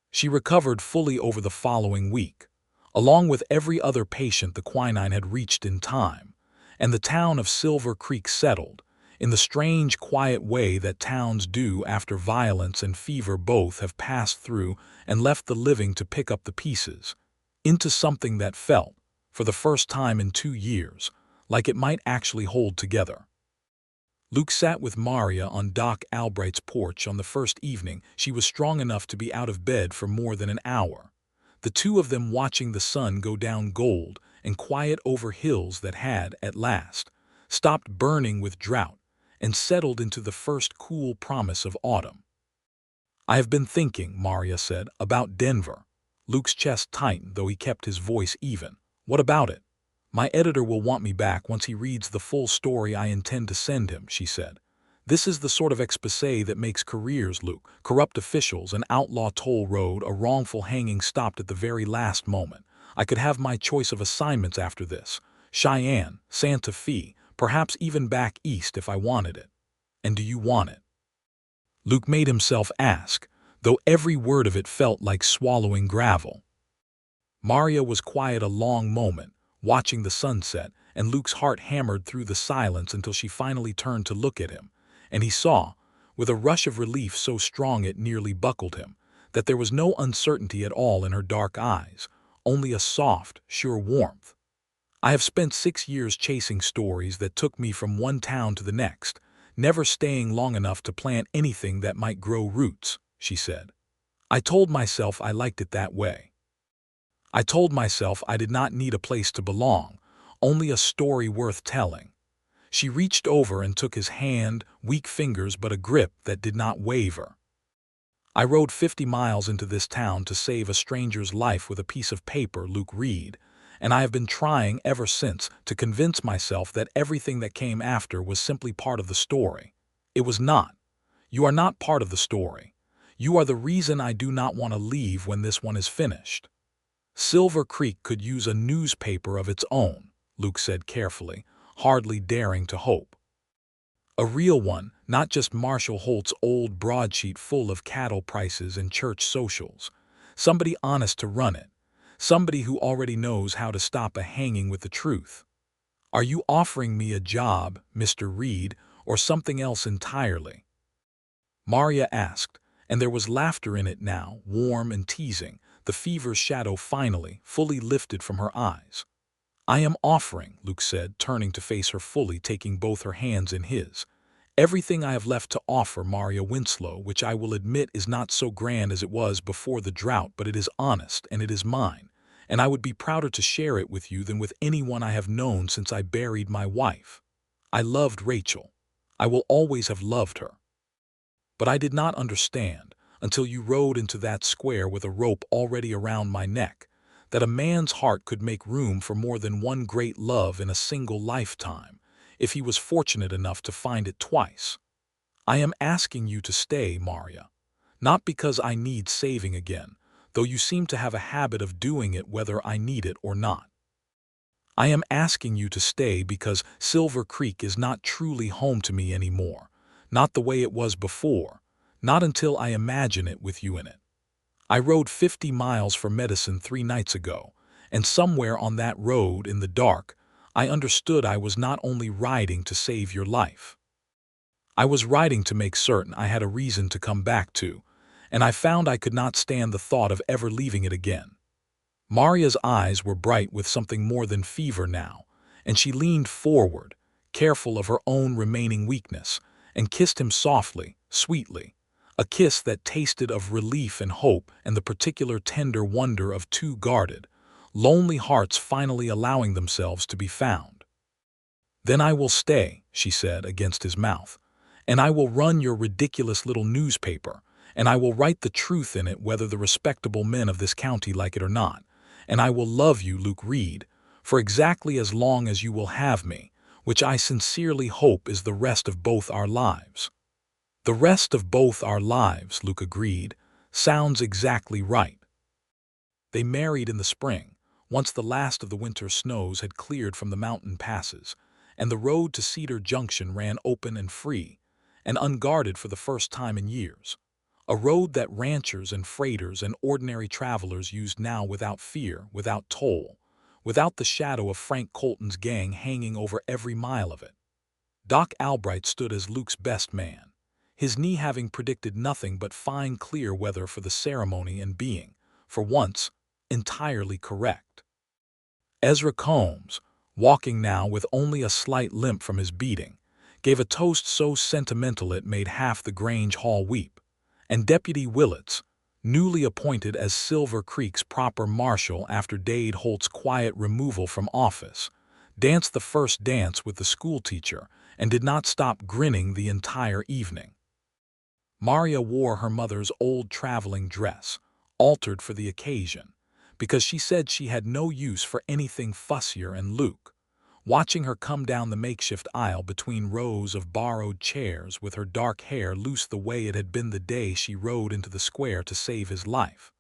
She recovered fully over the following week, along with every other patient the quinine had reached in time, and the town of Silver Creek settled, in the strange, quiet way that towns do after violence and fever both have passed through and left the living to pick up the pieces, into something that felt, for the first time in 2 years, like it might actually hold together. Luke sat with Maria on Doc Albright's porch on the first evening she was strong enough to be out of bed for more than an hour, the two of them watching the sun go down gold and quiet over hills that had, at last, stopped burning with drought and settled into the first cool promise of autumn. "I have been thinking," Maria said, "about Denver." Luke's chest tightened, though he kept his voice even. "What about it?" "My editor will want me back once he reads the full story I intend to send him," she said. "This is the sort of exposé that makes careers, Luke. Corrupt officials, an outlaw toll road, a wrongful hanging stopped at the very last moment. I could have my choice of assignments after this. Cheyenne, Santa Fe, perhaps even back east if I wanted it. And do you want it?" Luke made himself ask, though every word of it felt like swallowing gravel. Maria was quiet a long moment, watching the sunset, and Luke's heart hammered through the silence until she finally turned to look at him, and he saw, with a rush of relief so strong it nearly buckled him, that there was no uncertainty at all in her dark eyes, only a soft, sure warmth. I have spent 6 years chasing stories that took me from one town to the next, never staying long enough to plant anything that might grow roots, she said. I told myself I liked it that way. I told myself I did not need a place to belong, only a story worth telling. She reached over and took his hand, weak fingers but a grip that did not waver. I rode 50 miles into this town to save a stranger's life with a piece of paper, Luke Reed, and I have been trying ever since to convince myself that everything that came after was simply part of the story. It was not. You are not part of the story. You are the reason I do not want to leave when this one is finished. Silver Creek could use a newspaper of its own, Luke said carefully, hardly daring to hope. A real one, not just Marshall Holt's old broadsheet full of cattle prices and church socials. Somebody honest to run it. Somebody who already knows how to stop a hanging with the truth. Are you offering me a job, Mr. Reed, or something else entirely? Maria asked, and there was laughter in it now, warm and teasing, the fever's shadow finally, fully lifted from her eyes. I am offering, Luke said, turning to face her fully, taking both her hands in his. Everything I have left to offer, Maria Winslow, which I will admit is not so grand as it was before the drought, but it is honest and it is mine, and I would be prouder to share it with you than with anyone I have known since I buried my wife. I loved Rachel. I will always have loved her. But I did not understand, until you rode into that square with a rope already around my neck, that a man's heart could make room for more than one great love in a single lifetime, if he was fortunate enough to find it twice. I am asking you to stay, Maria, not because I need saving again, though you seem to have a habit of doing it whether I need it or not. I am asking you to stay because Silver Creek is not truly home to me anymore, not the way it was before, not until I imagine it with you in it. I rode 50 miles for medicine 3 nights ago, and somewhere on that road in the dark, I understood I was not only riding to save your life. I was riding to make certain I had a reason to come back to, and I found I could not stand the thought of ever leaving it again. Maria's eyes were bright with something more than fever now, and she leaned forward, careful of her own remaining weakness, and kissed him softly, sweetly. A kiss that tasted of relief and hope and the particular tender wonder of two guarded, lonely hearts finally allowing themselves to be found. Then I will stay, she said against his mouth, and I will run your ridiculous little newspaper, and I will write the truth in it whether the respectable men of this county like it or not, and I will love you, Luke Reed, for exactly as long as you will have me, which I sincerely hope is the rest of both our lives. The rest of both our lives, Luke agreed, sounds exactly right. They married in the spring, once the last of the winter snows had cleared from the mountain passes, and the road to Cedar Junction ran open and free, and unguarded for the first time in years. A road that ranchers and freighters and ordinary travelers used now without fear, without toll, without the shadow of Frank Colton's gang hanging over every mile of it. Doc Albright stood as Luke's best man, his knee having predicted nothing but fine clear weather for the ceremony and being, for once, entirely correct. Ezra Combs, walking now with only a slight limp from his beating, gave a toast so sentimental it made half the Grange Hall weep, and Deputy Willets, newly appointed as Silver Creek's proper marshal after Dade Holt's quiet removal from office, danced the first dance with the schoolteacher and did not stop grinning the entire evening. Maria wore her mother's old traveling dress, altered for the occasion, because she said she had no use for anything fussier, and Luke, watching her come down the makeshift aisle between rows of borrowed chairs with her dark hair loose the way it had been the day she rode into the square to save his life,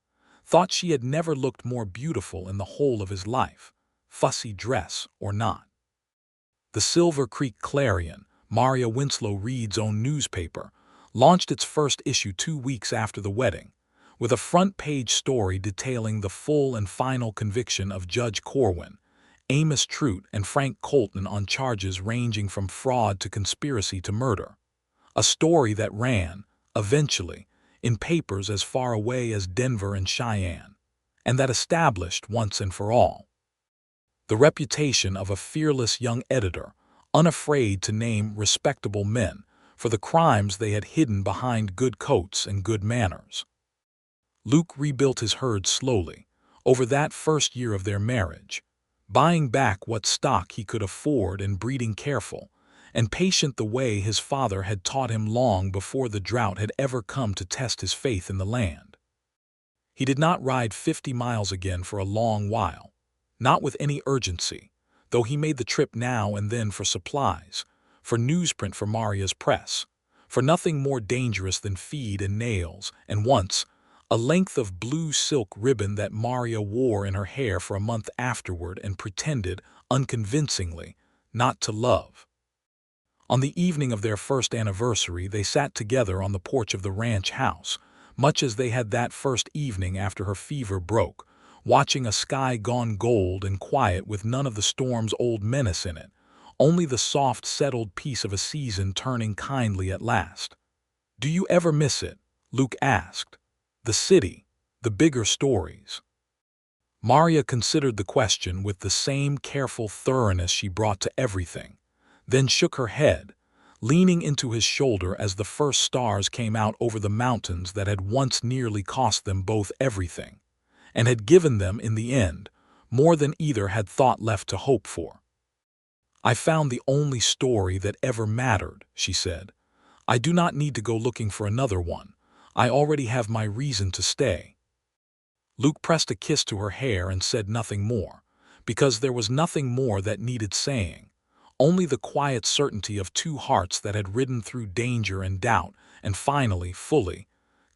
thought she had never looked more beautiful in the whole of his life, fussy dress or not. The Silver Creek Clarion, Maria Winslow Reed's own newspaper, launched its first issue 2 weeks after the wedding, with a front-page story detailing the full and final conviction of Judge Corwin, Amos Truett, and Frank Colton on charges ranging from fraud to conspiracy to murder. A story that ran, eventually, in papers as far away as Denver and Cheyenne, and that established once and for all. the reputation of a fearless young editor, unafraid to name respectable men for the crimes they had hidden behind good coats and good manners. Luke rebuilt his herd slowly, over that first year of their marriage, buying back what stock he could afford and breeding careful and patient the way his father had taught him long before the drought had ever come to test his faith in the land. He did not ride 50 miles again for a long while, not with any urgency, though he made the trip now and then for supplies, for newsprint for Maria's press, for nothing more dangerous than feed and nails, and once, a length of blue silk ribbon that Maria wore in her hair for a month afterward and pretended, unconvincingly, not to love. On the evening of their first anniversary, they sat together on the porch of the ranch house, much as they had that first evening after her fever broke, watching a sky gone gold and quiet with none of the storm's old menace in it, only the soft, settled peace of a season turning kindly at last. "Do you ever miss it?" Luke asked. "The city, the bigger stories." Maria considered the question with the same careful thoroughness she brought to everything, then shook her head, leaning into his shoulder as the first stars came out over the mountains that had once nearly cost them both everything, and had given them, in the end, more than either had thought left to hope for. "I found the only story that ever mattered," she said. "I do not need to go looking for another one. I already have my reason to stay." Luke pressed a kiss to her hair and said nothing more, because there was nothing more that needed saying, only the quiet certainty of two hearts that had ridden through danger and doubt and finally, fully,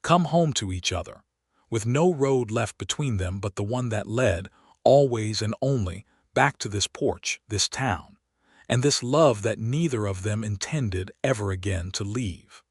come home to each other, with no road left between them but the one that led, always and only, back to this porch, this town, and this love that neither of them intended ever again to leave.